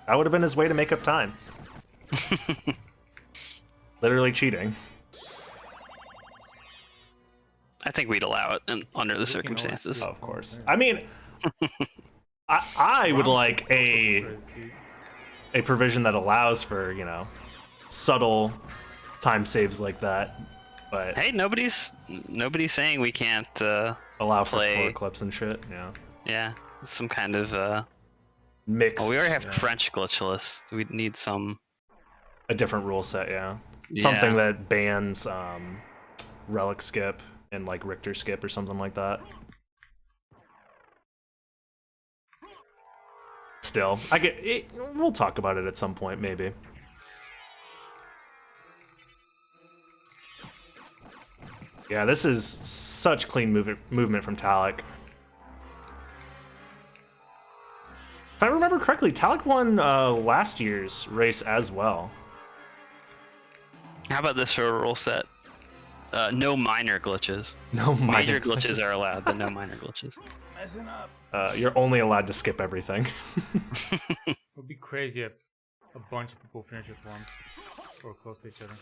That would have been his way to make up time. Literally cheating. I think we'd allow it under the circumstances. Of course. I mean, I would like a provision that allows for, you know, subtle time saves like that. But Hey, nobody's saying we can't allow for play. floor clips and shit. Yeah. Yeah, some kind of Mixed. well, we already have yeah. French glitchless. We'd need some A different rule set. Yeah. Yeah. Something that bans relic skip and like Richter skip or something like that. Still, I get it, we'll talk about it at some point, maybe. Yeah, this is such clean movement from Talik. If I remember correctly, Talik won last year's race as well. How about this for a rule set? No minor glitches. No minor Major glitches are allowed, but no minor glitches. Messing up. You're only allowed to skip everything. It would be crazy if a bunch of people finish at once or close to each other.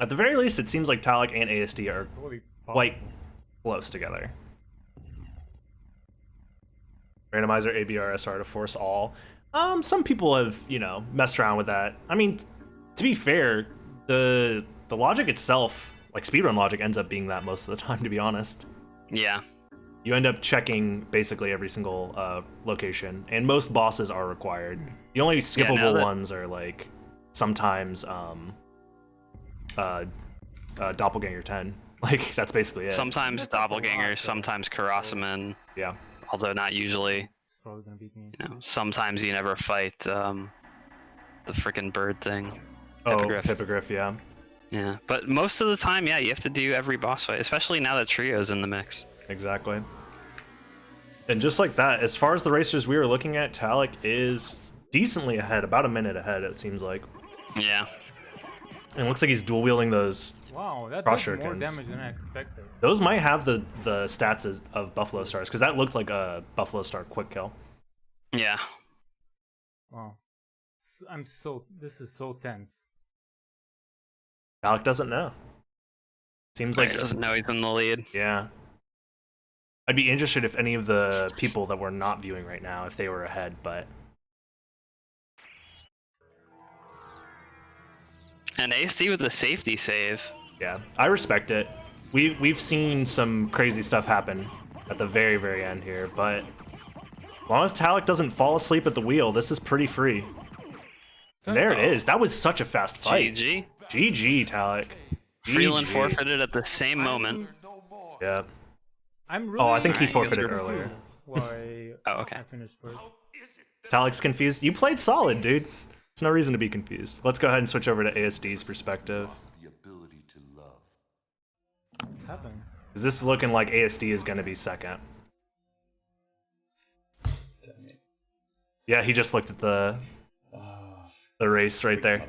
At the very least, it seems like Talik and ASD are Totally quite possible. close together. Randomizer, ABR, SR to force all. Some people have, you know, messed around with that. I mean, to be fair, the logic itself, like speedrun logic, ends up being that most of the time, to be honest. Yeah. You end up checking basically every single location, and most bosses are required. The only skippable ones are like sometimes Doppelganger 10. Like that's basically it. Sometimes doppelgangers, sometimes Karasuman, Yeah. although not usually. It's probably gonna beat me. You know, sometimes you never fight the freaking bird thing. Oh, Hippogriff. Hippogriff, yeah. Yeah, but most of the time, yeah, you have to do every boss fight, especially now that Trio's in the mix. Exactly. And just like that, as far as the racers we were looking at, Talik is decently ahead, about a minute ahead, it seems like. Yeah. And it looks like he's dual wielding those. Wow, that Cross does more shurikens. damage than I expected. Those might have the stats of Buffalo Stars, because that looked like a Buffalo Star quick kill. Yeah. Wow. This is so tense. Talik doesn't know. Seems Right, like doesn't know he's in the lead. Yeah. I'd be interested if any of the people that we're not viewing right now, if they were ahead, but And AC with the safety save. yeah, I respect it. We've seen some crazy stuff happen at the very, very end here, but as long as Talik doesn't fall asleep at the wheel, this is pretty free. And there it is. That was such a fast fight. GG. GG, Talik. Freeland GG. forfeited at the same moment. Yeah. I'm really. Oh, I think he Alright, forfeited you're earlier. Why Oh, okay. I finished first. Talik's confused. You played solid, dude. There's no reason to be confused. Let's go ahead and switch over to ASD's perspective. The ability to love. What happened? 'Cause this is looking like ASD is going to be second. Damn it. Yeah, he just looked at the race right there.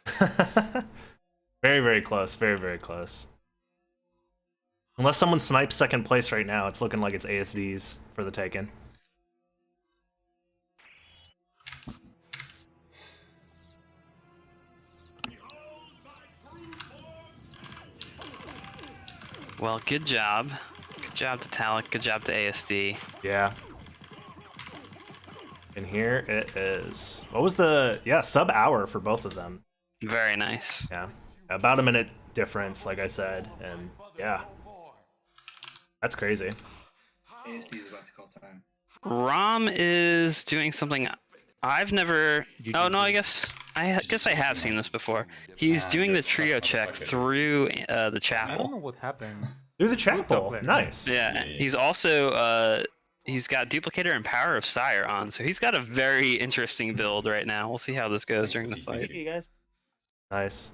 Motherfucker. Very, very close. Very, very close. Unless someone snipes second place right now, it's looking like it's ASD's for the taken. Well, good job. Good job to Talik. Good job to ASD. Yeah. And here it is. What was the... Yeah, sub-hour for both of them. Very nice. Yeah. About a minute difference, like I said. And yeah. That's crazy. ASD is about to call time. Rom is doing something I've never. Oh no, I guess I have seen this before. He's doing the trio check through the I don't know chapel. what happened. Through the chapel. Player. Nice. Yeah, he's also he's got duplicator and power of Sire on, so he's got a very interesting build right now. We'll see how this goes during the fight. You guys. Nice.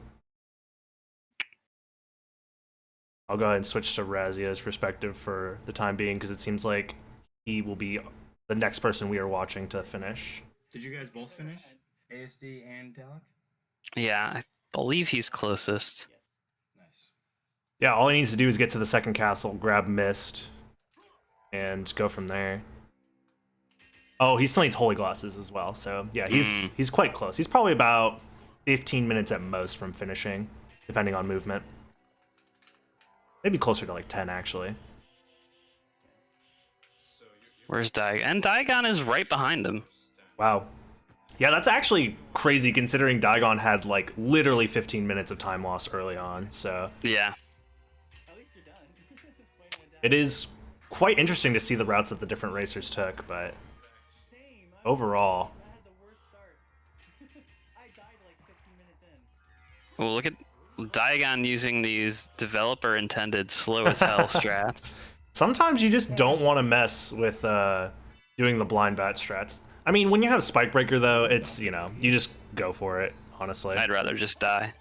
I'll go ahead and switch to Razia's perspective for the time being, because it seems like he will be the next person we are watching to finish. Did you guys both finish? ASD and Talik? Yeah, I believe he's closest. Nice. Yeah, all he needs to do is get to the second castle, grab Mist, and go from there. Oh, he still needs holy glasses as well. So yeah, he's quite close. He's probably about 15 minutes at most from finishing, depending on movement. Maybe closer to like 10 actually. Where's Diagon? And Diagon is right behind him. Wow. Yeah, that's actually crazy considering Daigon had like literally 15 minutes of time loss early on. So Yeah. it is quite interesting to see the routes that the different racers took, but overall, Well, look at Diagon using these developer-intended slow as hell strats. sometimes you just don't want to mess with doing the blind bat strats. I mean, when you have Spike Breaker though, it's, you know, you just go for it, honestly. I'd rather just die.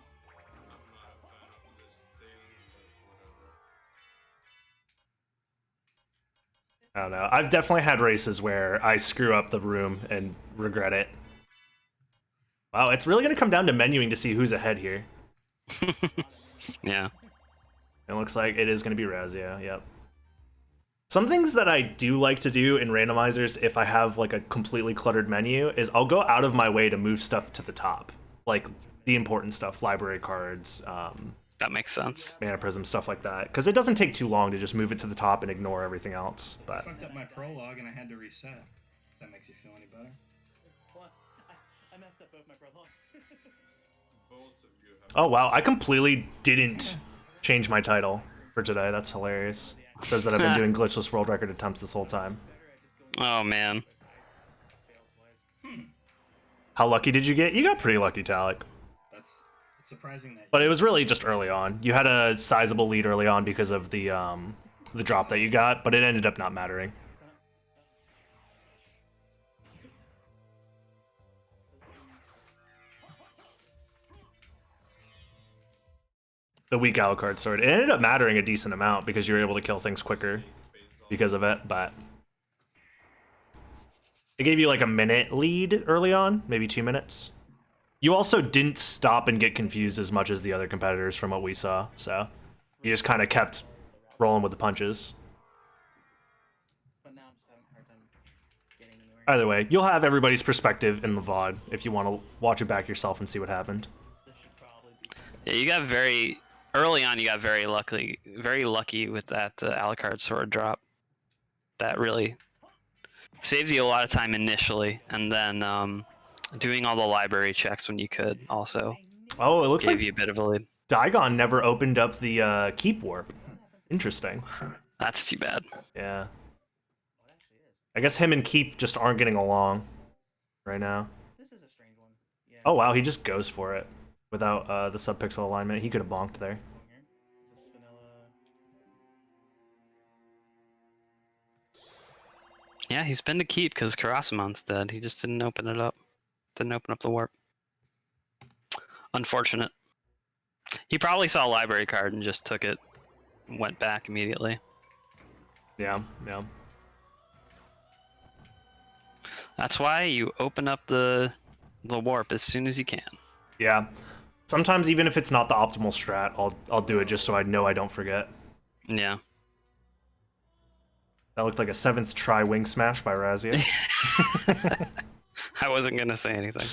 I don't know. I've definitely had races where I screw up the room and regret it. Wow, it's really going to come down to menuing to see who's ahead here. Yeah. It looks like it is going to be Razia, yep. Some things that I do like to do in randomizers if I have like a completely cluttered menu is I'll go out of my way to move stuff to the top. Like the important stuff, library cards, That makes sense. mana prism, stuff like that. Because it doesn't take too long to just move it to the top and ignore everything else. I But fucked up my prologue and I had to reset. If that makes you feel any better. Well, I messed up both my prologues. oh wow, I completely didn't change my title for today. That's hilarious. It says that I've been doing glitchless world record attempts this whole time. Oh man. How lucky did you get? You got pretty lucky, Talik. It's surprising that. But it was really just early on. You had a sizable lead early on because of the drop that you got, but it ended up not mattering. The weak Alucard sword. It ended up mattering a decent amount because you were able to kill things quicker because of it, but it gave you like a minute lead early on, maybe 2 minutes. You also didn't stop and get confused as much as the other competitors from what we saw, so you just kind of kept rolling with the punches. But now I'm just having a hard time getting anywhere. Either way, you'll have everybody's perspective in the VOD if you want to watch it back yourself and see what happened. This should probably be. Yeah, you got very early on. You got very lucky with that Alucard sword drop. That really saves you a lot of time initially, and then doing all the library checks when you could also Oh, it looks gave like you a bit of a lead. Daigon never opened up the keep warp. Interesting. That's too bad. Yeah. I guess him and Keep just aren't getting along right now. This is a strange one. Yeah. Oh wow, he just goes for it without the subpixel alignment. He could have bonked there. Is this vanilla? Yeah, he's been to keep because Karasamon's dead. He just didn't open it up. Didn't open up the warp. Unfortunate. He probably saw a library card and just took it. Went back immediately. Yeah, yeah. That's why you open up the warp as soon as you can. Yeah. Sometimes even if it's not the optimal strat, I'll do it just so I know I don't forget. Yeah. That looked like a 7th try wing smash by Razia. I wasn't gonna say anything.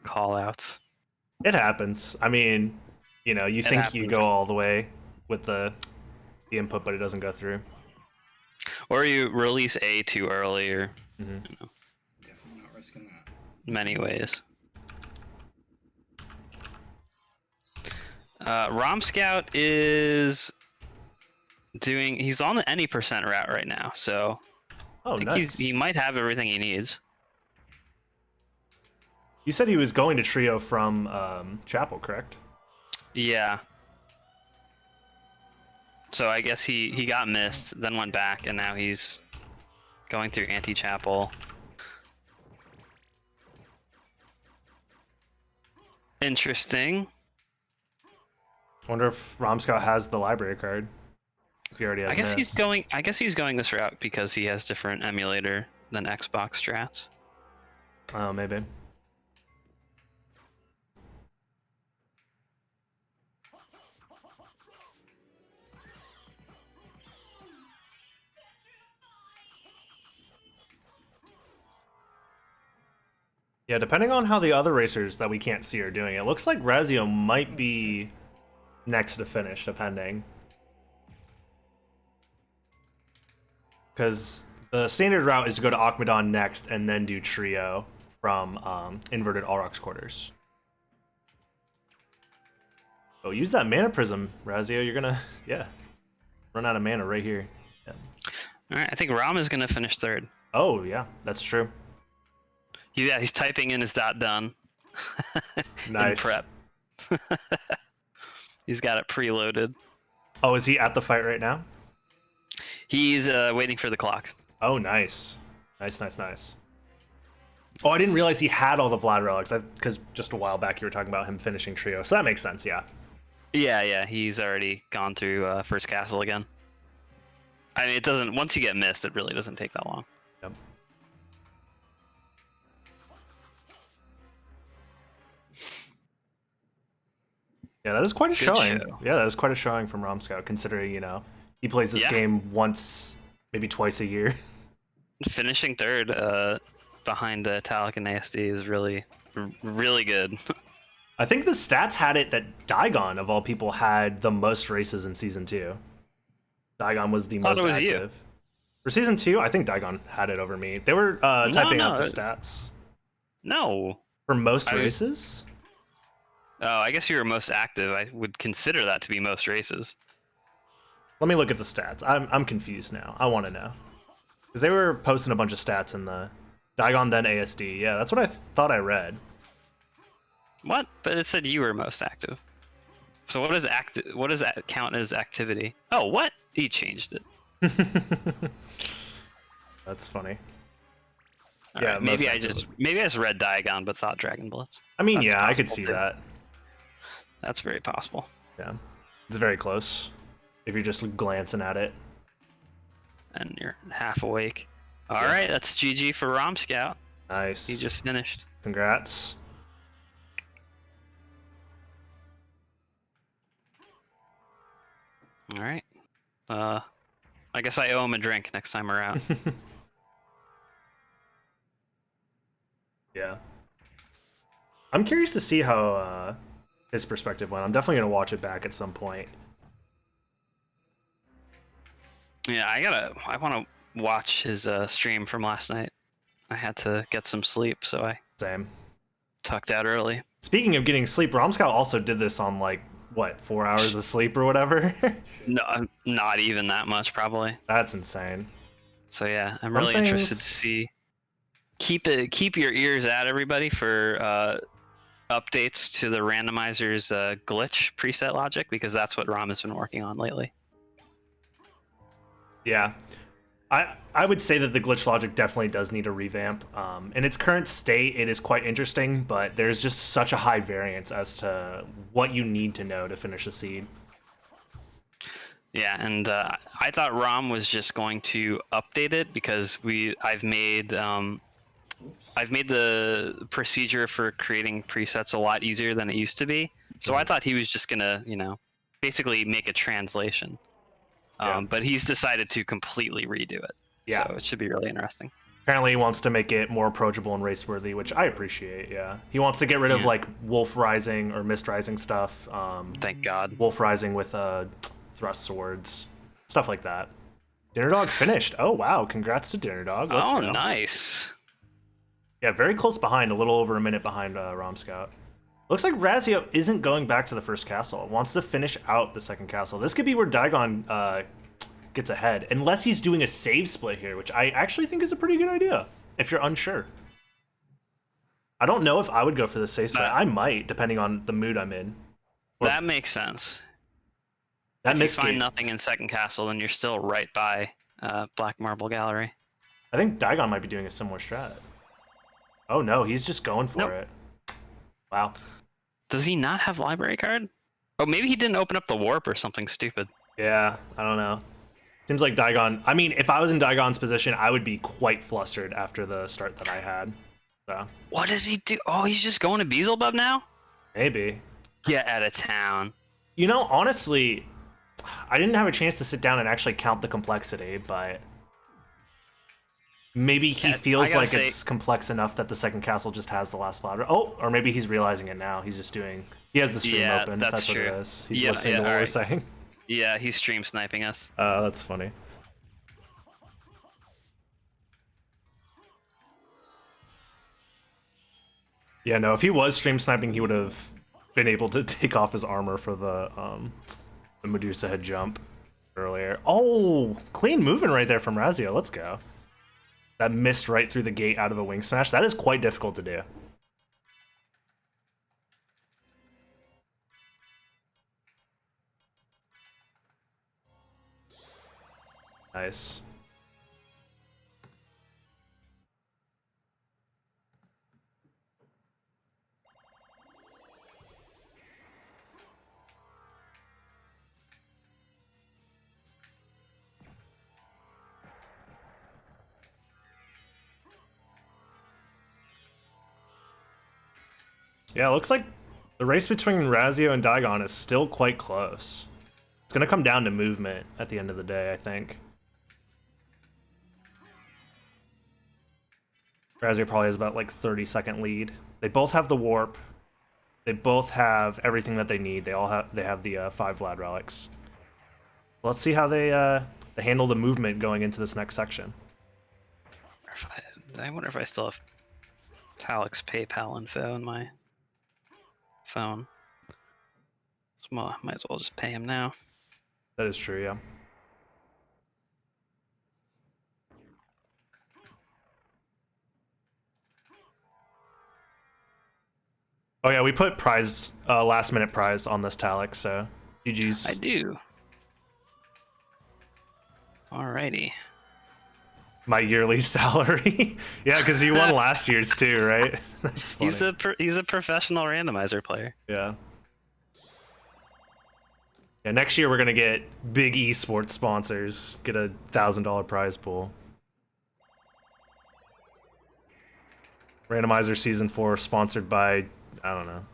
Call outs. It happens. I mean, you know, you think you happens. go all the way with the input, but it doesn't go through. Or you release A too early, or Definitely not risking that. many ways. Rom Scout is doing. He's on the any percent route right now, so Oh, I think nice. he might have everything he needs. You said he was going to trio from Chapel, correct? Yeah. So I guess he got missed, then went back, and now he's going through Anti-Chapel. Interesting. Wonder if Romscout has the library card. If he already has I guess he's missed. going. I guess he's going this route because he has different emulator than Xbox strats. Oh, maybe. Yeah, depending on how the other racers that we can't see are doing, it looks like Razio might be next to finish, depending. Because the standard route is to go to Akmadon next and then do trio from inverted Alrox quarters. Oh, use that mana prism, Razio. You're gonna, yeah, run out of mana right here. Yeah. All right, I think Ram is gonna finish third. Oh, yeah, that's true. Yeah, he's typing in his dot done. Nice. In prep. He's got it preloaded. Oh, is he at the fight right now? He's waiting for the clock. Oh, nice. Nice. Oh, I didn't realize he had all the Vlad relics, because just a while back you were talking about him finishing trio, so that makes sense, yeah. Yeah, he's already gone through first castle again. I mean, it doesn't. Once you get missed, it really doesn't take that long. Yep. Yeah, that is quite a Good showing. show. Yeah, that is quite a showing from Romscout, considering, you know, he plays this Yeah. game once, maybe twice a year. Finishing third behind Talik and ASD is really good. I think the stats had it that Daigon, of all people, had the most races in Season 2. Daigon was the most it was you. active. For Season 2, I think Daigon had it over me. They were typing out the stats. No. For most I was- races? Oh, I guess you were most active. I would consider that to be most races. Let me look at the stats. I'm confused now. I want to know. Because they were posting a bunch of stats in the Daigon, then ASD. Yeah, that's what I thought I read. What? But it said you were most active. So what does What does that count as activity? Oh, what? He changed it. That's funny. All Yeah, right, most maybe I active just read Diagon but thought Dragon.Blitz. I mean, That's yeah, I could possible see too. that. That's very possible. Yeah, it's very close if you're just glancing at it. And you're half awake. All right, that's GG for Rom Scout. Nice. He just finished. Congrats. All right. I guess I owe him a drink next time we're out. Yeah. I'm curious to see how his perspective went. I'm definitely gonna watch it back at some point. Yeah, I want to watch his stream from last night. I had to get some sleep, so I Same. tucked out early. Speaking of getting sleep, Romscout also did this on like what, 4 hours of sleep or whatever. No, not even that much, probably. That's insane. So yeah, I'm Some really interested things- to see. Keep your ears out, everybody, for updates to the randomizer's glitch preset logic, because that's what Rom has been working on lately. Yeah. I would say that the glitch logic definitely does need a revamp. In its current state, it is quite interesting, but there's just such a high variance as to what you need to know to finish a seed. Yeah, and I thought ROM was just going to update it because I've made the procedure for creating presets a lot easier than it used to be. So I thought he was just gonna, basically make a translation. Yeah. But he's decided to completely redo it. Yeah. So it should be really interesting. Apparently he wants to make it more approachable and race-worthy, which I appreciate, yeah. He wants to get rid of, like, Wolf Rising or Mist Rising stuff. Thank God. Wolf Rising with thrust swords, stuff like that. Dinner Dog finished. Oh, wow. Congrats to Dinner Dog. Let's Oh, go. nice. Yeah, very close behind, a little over a minute behind Rom Scout. Looks like Razio isn't going back to the first castle. Wants to finish out the second castle. This could be where Daigon gets ahead, unless he's doing a save split here, which I actually think is a pretty good idea, if you're unsure. I don't know if I would go for the save split. I might, depending on the mood I'm in. That makes sense. That If you missed find nothing in second castle, then you're still right by Black Marble Gallery. I think Daigon might be doing a similar strat. Oh no, he's just going for it. Wow. Does he not have library card? Oh, maybe he didn't open up the warp or something stupid. Yeah, I don't know. Seems like Daigon... I mean, if I was in Daigon's position, I would be quite flustered after the start that I had. So, What does he do? Oh, he's just going to Beelzebub now? maybe. Get out of town. You know, honestly, I didn't have a chance to sit down and actually count the complexity, but... Maybe he Yeah, feels I gotta like say- it's complex enough that the second castle just has the last flat. Oh, or maybe he's realizing it now. He's just doing. He has the stream Yeah, open. that's what true. it is. He's Yeah, listening yeah, to what we're alright. saying. Yeah, he's stream sniping us. That's funny. Yeah, no. If he was stream sniping, he would have been able to take off his armor for the Medusa head jump earlier. Oh, clean movement right there from Razio. Let's go. That missed right through the gate out of a wing smash. That is quite difficult to do. Nice. Yeah, it looks like the race between Razio and Daigon is still quite close. It's gonna come down to movement at the end of the day, I think. Razio probably has about like 30-second lead. They both have the warp. They both have everything that they need. They have the 5 Vlad relics. Let's see how they handle the movement going into this next section. I wonder if I still have Talik's PayPal info in my phone. So might as well just pay him now. That is true, yeah. Oh yeah, we put prize, last minute prize on this Talik, so GG's. I do. Alrighty. My yearly salary. Yeah, because you won last year's too, right? That's funny. He's a professional randomizer player. Yeah. Yeah, next year we're gonna get big esports sponsors, get a $1,000 prize pool. Randomizer Season 4 sponsored by, I don't know.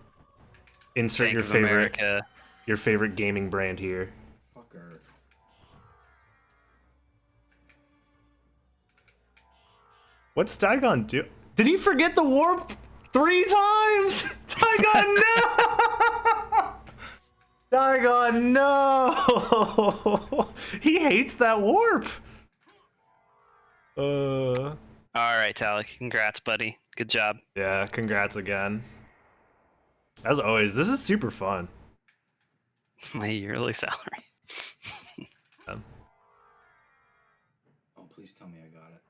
Insert Bank your of favorite America. your favorite gaming brand here. Fucker. What's Daigon do? Did he forget the warp 3 times? Daigon, no! Daigon, no! He hates that warp. All right, Talik. Congrats, buddy. Good job. Yeah, congrats again. As always, this is super fun. My yearly salary. Oh, please tell me I got it.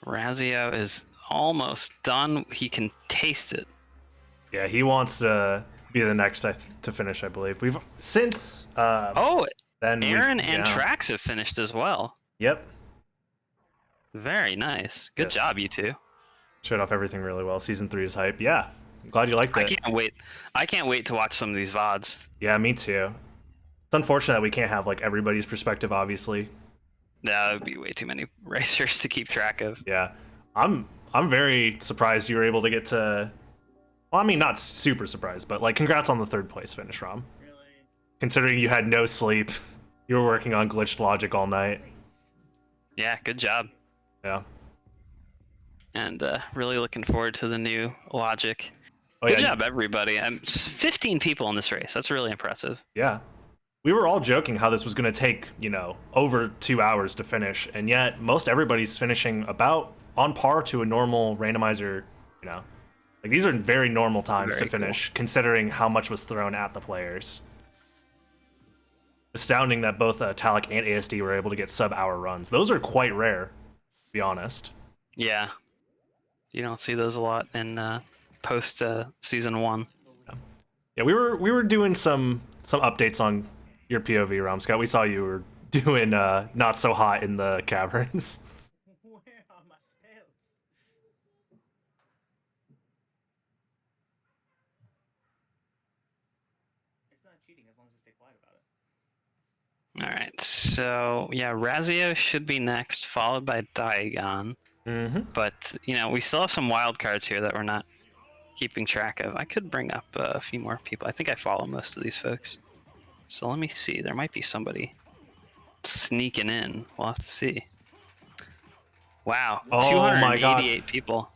Razio is almost done. He can taste it. Yeah, he wants to be the next to finish, I believe. We've since Oh, then Aaron we've, and yeah. Trax have finished as well. Yep. Very nice. Good Yes. job, you two. Showed off everything really well. Season 3 is hype. Yeah. I'm glad you liked it. I can't wait to watch some of these VODs. Yeah, me too. It's unfortunate that we can't have like everybody's perspective, obviously. That would be way too many racers to keep track of. Yeah. I'm very surprised you were able to get to, well, I mean, not super surprised, but like congrats on the 3rd place finish, Rom. Really? Considering you had no sleep. You were working on glitched logic all night. Yeah, good job. Yeah. And really looking forward to the new logic. Oh, Good yeah. job, everybody. 15 people in this race. That's really impressive. Yeah. We were all joking how this was going to take, over 2 hours to finish, and yet most everybody's finishing about on par to a normal randomizer, Like, these are very normal times Very to finish, considering how much was thrown at the players. Astounding that both Talik and ASD were able to get sub-hour runs. Those are quite rare, to be honest. Yeah. You don't see those a lot in post season 1. Yeah, we were doing some updates on your POV, Romscott. We saw you were doing not so hot in the caverns. Where are my spells? It's not cheating as long as you stay quiet about it. All right. So yeah, Razio should be next, followed by Diagon. Mm-hmm. But you know, we still have some wild cards here that we're not keeping track of. I could bring up a few more people. I think I follow most of these folks. So let me see. There might be somebody sneaking in. We'll have to see. Wow, Oh my God. 288 people.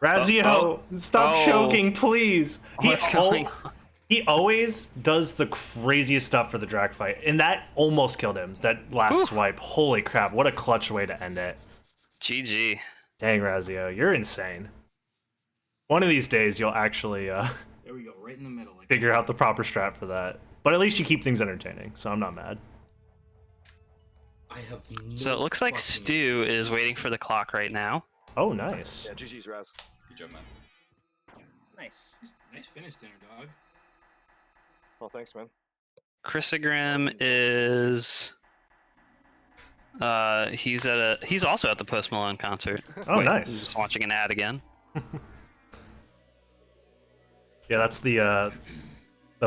Razio, stop Oh. choking, please. What's going on? He always does the craziest stuff for the drag fight, and that almost killed him. That last swipe. Holy crap! What a clutch way to end it. GG. Dang, Razio, you're insane. One of these days, you'll actually There we go, right in the middle. Like figure out the proper strat for that. But at least you keep things entertaining, so I'm not mad. I have no So it looks like fucking Stu idea. is waiting for the clock right now. Oh, nice. Yeah, GG's Raz. Good job, man. Nice. Nice finish there, dog. Well, thanks, man. Chrisigrim is he's also at the Post Malone concert. Oh, Wait, nice. I'm just watching an ad again. Yeah, that's the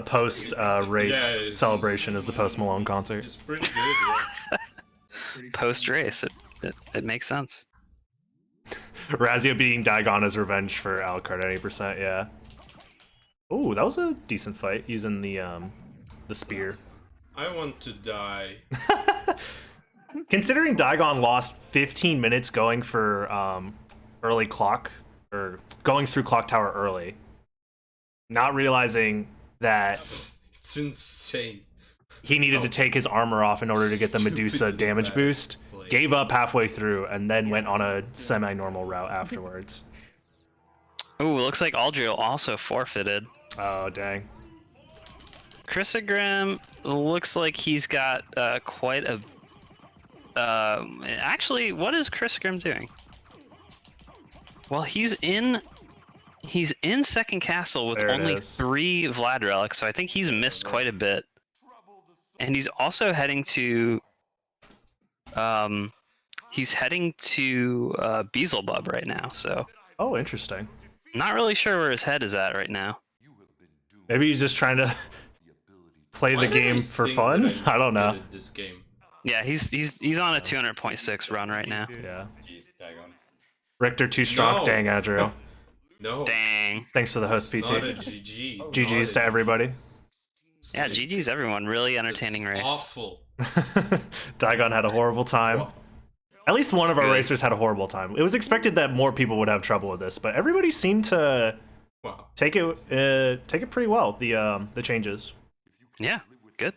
post race Yeah, it's- celebration is the Post Malone concert. It's pretty good, yeah. That's pretty Post race, it makes sense. Razio beating Daigon as revenge for Alucard at 80%, yeah. Oh, that was a decent fight using the spear. I want to die. Considering Daigon lost 15 minutes going for early clock, or going through clock tower early, not realizing that It's insane. he needed to take his armor off in order to get the Medusa Stupidly damage bad boost, play. gave up halfway through, and then went on a semi-normal route afterwards. Ooh, looks like Aldrio also forfeited. Oh, dang. Chrisigrim looks like he's got quite a. Actually, what is Chrisigrim doing? Well, he's in second castle with There it only is. 3 Vlad relics, so I think he's missed quite a bit. And he's also heading to. He's heading to Beelzebub right now, so Oh, interesting. not really sure where his head is at right now. Maybe he's just trying to play Why the did game I for think fun? that I don't know. hated This game. Yeah, he's on a 200.6 run right now. Yeah. Jeez, daggone. Richter too strong. No. Dang, Andrew. No. Dang. Thanks for the host, Not a PC. GG. GG's to everybody. Yeah, GG's everyone. Really entertaining race. Awful. Daigon had a horrible time. Wow. At least one of our Good. racers had a horrible time. It was expected that more people would have trouble with this, but everybody seemed to Wow. take it pretty well. The changes. Yeah, good.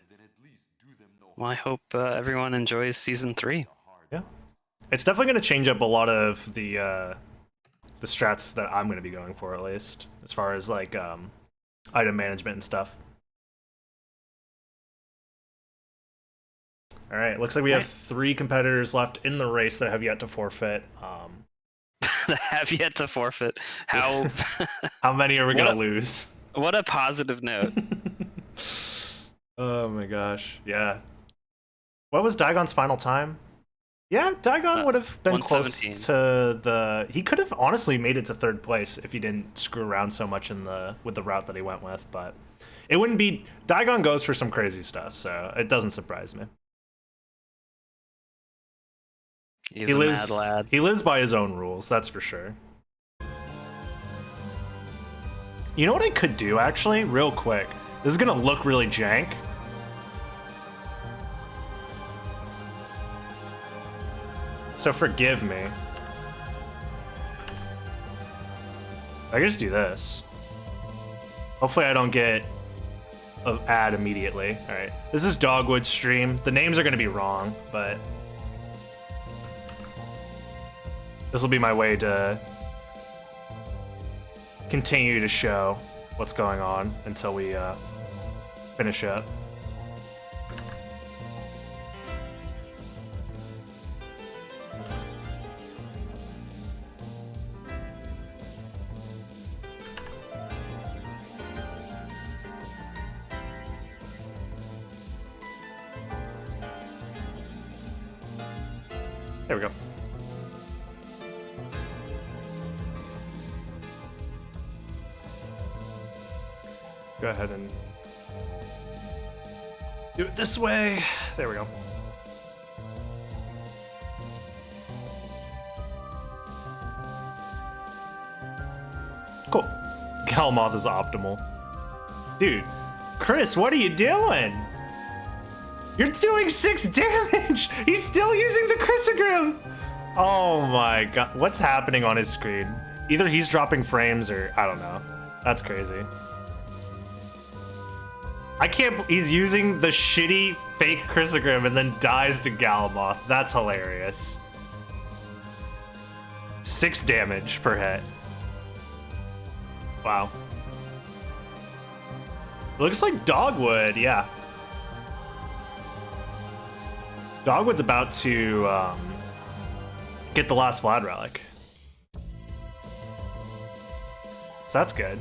Well, I hope everyone enjoys season 3. Yeah, it's definitely going to change up a lot of the strats that I'm going to be going for, at least as far as like item management and stuff. All right, looks like we have 3 competitors left in the race that have yet to forfeit. Have yet to forfeit. How How many are we What going a- to lose? what a positive note. Oh my gosh, yeah. What was Daigon's final time? Yeah, Daigon would have been close 117. to the. He could have honestly made it to 3rd place if he didn't screw around so much with the route that he went with. But it wouldn't be. Daigon goes for some crazy stuff, so it doesn't surprise me. He's He a lives. mad lad. He lives by his own rules. That's for sure. You know what I could do actually, real quick. This is gonna look really jank. So forgive me. I can just do this. Hopefully I don't get an ad immediately. Alright. This is Dogwood's stream. The names are gonna be wrong, but this will be my way to continue to show what's going on until we finish up. There we go. Go ahead and do it this way. There we go. Cool. Galmoth is optimal. Dude, Chris, what are you doing? You're doing 6 damage! He's still using the Chrysogrim! Oh my god, what's happening on his screen? Either he's dropping frames or, I don't know. That's crazy. I can't, he's using the shitty fake Chrysogrim and then dies to Galmoth. That's hilarious. 6 damage per hit. Wow. Looks like Dogwood, yeah. Dogwood's about to get the last Vlad relic. So that's good.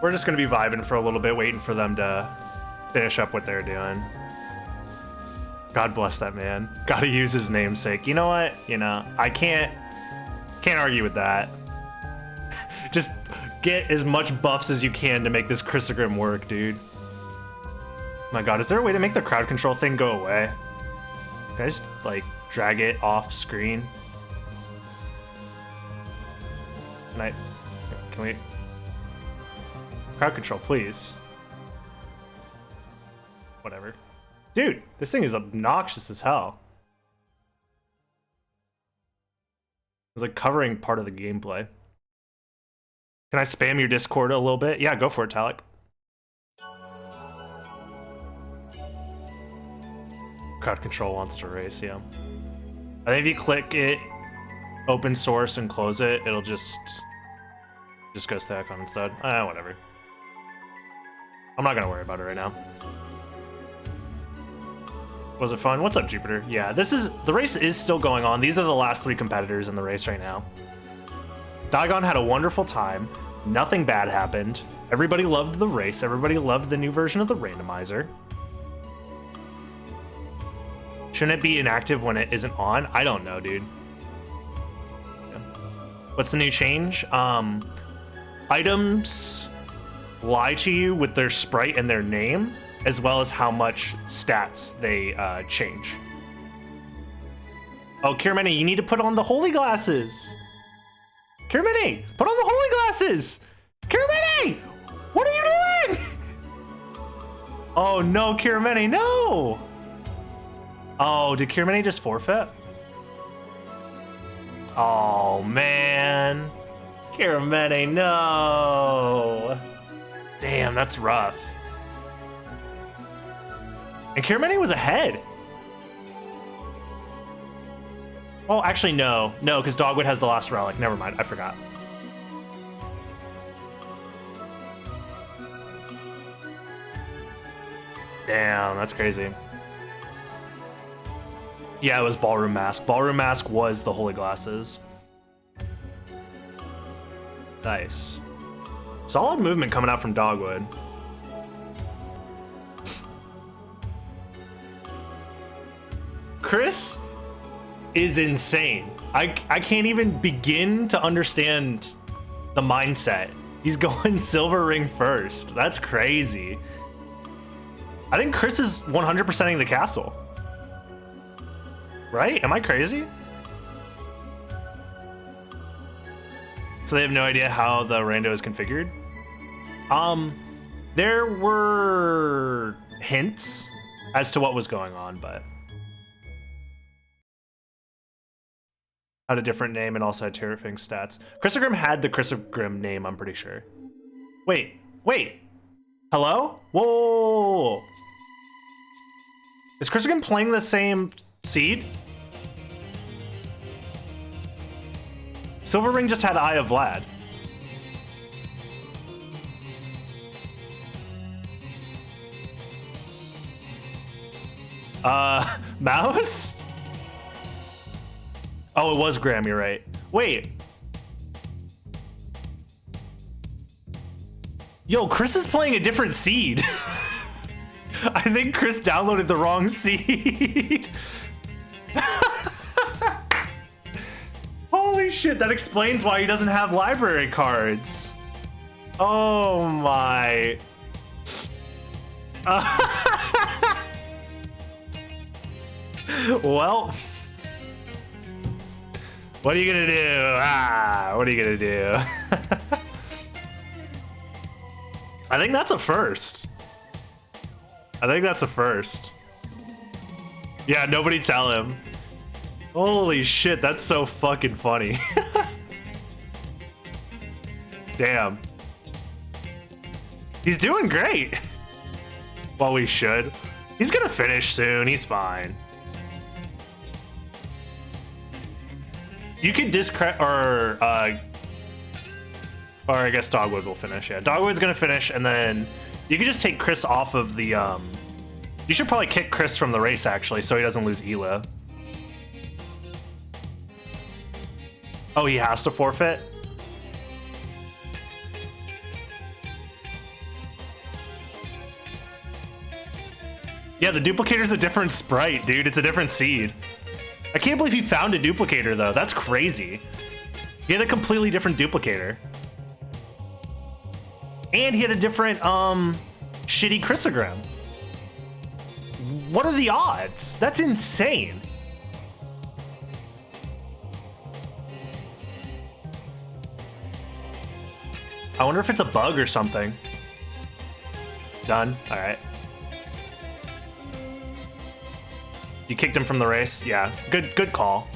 We're just gonna be vibing for a little bit, waiting for them to finish up what they're doing. God bless that man. Gotta use his namesake. You know what? You know, I can't argue with that. Just get as much buffs as you can to make this Chrysogrim work, dude. My god, is there a way to make the crowd control thing go away? Can I just, like, drag it off screen? Can we... Crowd control, please. Whatever. Dude, this thing is obnoxious as hell. It's like covering part of the gameplay. Can I spam your Discord a little bit? Yeah, go for it, Talik. Crowd control wants to race, yeah. I think if you click it, open source, and close it, it'll just go to the icon instead. Whatever. I'm not gonna worry about it right now. Was it fun? What's up, Jupiter? Yeah, the race is still going on. These are the last 3 competitors in the race right now. Daigon had a wonderful time. Nothing bad happened. Everybody loved the race. Everybody loved the new version of the randomizer. Shouldn't it be inactive when it isn't on? I don't know, dude. What's the new change? Items lie to you with their sprite and their name, as well as how much stats they change. Oh, Kiramene, you need to put on the holy glasses. Kiramene, put on the holy glasses. Kiramene, what are you doing? Oh no, Kiramene, no. Oh, did Kiramene just forfeit? Oh man, Kiramene, no. Damn, that's rough. And Kiramene was ahead. Oh, actually, no. No, because Dogwood has the last relic. Never mind, I forgot. Damn, that's crazy. Yeah, it was Ballroom Mask. Ballroom Mask was the Holy Glasses. Nice. Solid movement coming out from Dogwood. Chris is insane. I can't even begin to understand the mindset. He's going silver ring first. That's crazy. I think Chris is 100%ing the castle. Right? Am I crazy? So they have no idea how the rando is configured? There were hints as to what was going on, but had a different name and also had terrifying stats. Chrysogrim had the Chrysogrim name, I'm pretty sure. Wait. Hello? Whoa, whoa, whoa, whoa. Is Christian playing the same seed? Silver Ring just had Eye of Vlad. Mouse? Oh, it was Graham, you're right. Wait. Yo, Chris is playing a different seed. I think Chris downloaded the wrong seed. Holy shit, that explains why he doesn't have library cards. Oh my. Well, what are you gonna do? What are you gonna do? I think that's a first. I think that's a first. Yeah, nobody tell him. Holy shit, that's so fucking funny. Damn. He's doing great. Well, we should. He's gonna finish soon, he's fine. You could discredit, or I guess Dogwood will finish, yeah. Dogwood's gonna finish, and then you could just take Chris off of the, you should probably kick Chris from the race, actually, so he doesn't lose Ela. Oh, he has to forfeit? Yeah, the duplicator's a different sprite, dude. It's a different seed. I can't believe he found a duplicator, though. That's crazy. He had a completely different duplicator. And he had a different, shitty Chrysogram. What are the odds? That's insane. I wonder if it's a bug or something. Done. All right. You kicked him from the race? Yeah. Good call.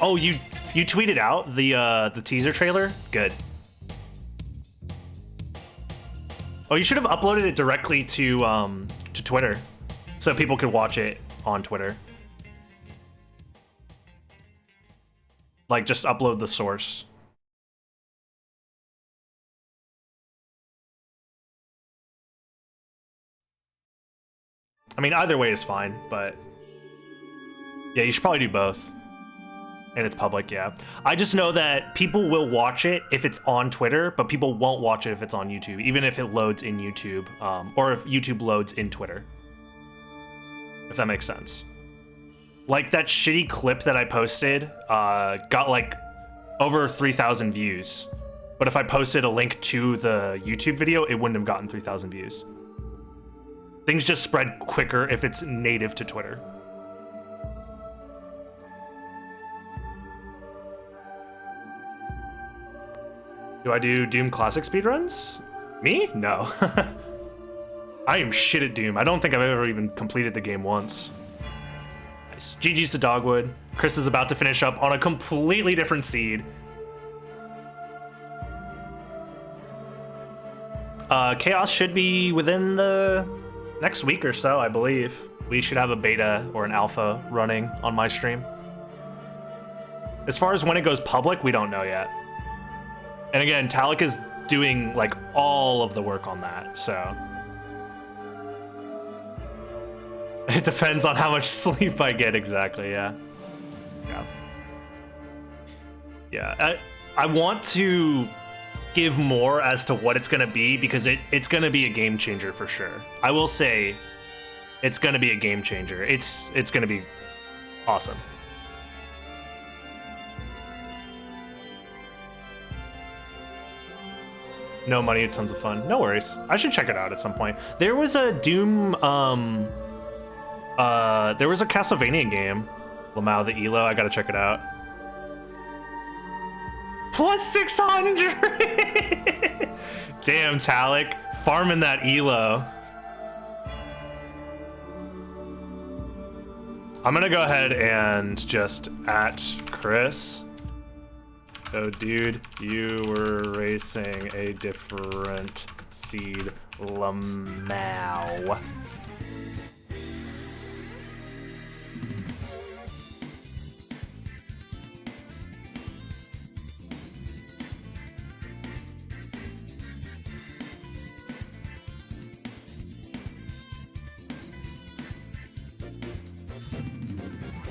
Oh, you tweeted out the teaser trailer? Good. Oh, you should have uploaded it directly to Twitter so people could watch it on Twitter. Like, just upload the source. I mean, either way is fine, but yeah, you should probably do both. And it's public, yeah. I just know that people will watch it if it's on Twitter, but people won't watch it if it's on YouTube, even if it loads in YouTube, or if YouTube loads in Twitter. If that makes sense. Like that shitty clip that I posted got like over 3,000 views. But if I posted a link to the YouTube video, it wouldn't have gotten 3,000 views. Things just spread quicker if it's native to Twitter. Do I do Doom Classic speedruns? Me? No. I am shit at Doom. I don't think I've ever even completed the game once. Nice. GG's to Dogwood. Chris is about to finish up on a completely different seed. Chaos should be within the next week or so, I believe. We should have a beta or an alpha running on my stream. As far as when it goes public, we don't know yet. And again, Talik is doing like all of the work on that, so. It depends on how much sleep I get, exactly, yeah. Yeah, I want to give more as to what it's gonna be because it's gonna be a game changer for sure. I will say it's gonna be a game changer. It's gonna be awesome. No money, tons of fun. No worries. I should check it out at some point. There was a Doom, there was a Castlevania game, Lamau the Elo. I gotta check it out. Plus 600! Damn, Talik. Farming that Elo. I'm gonna go ahead and just @ Chris. Oh, dude, you were racing a different seed Lamau.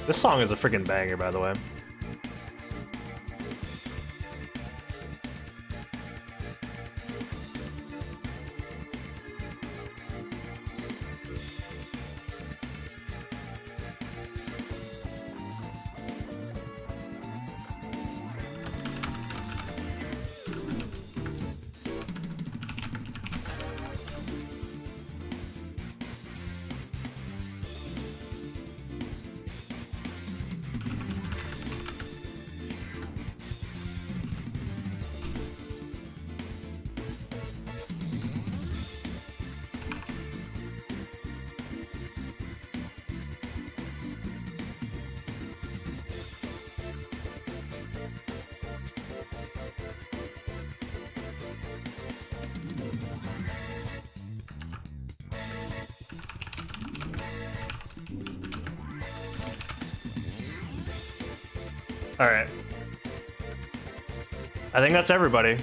This song is a freaking banger, by the way. All right. I think that's everybody.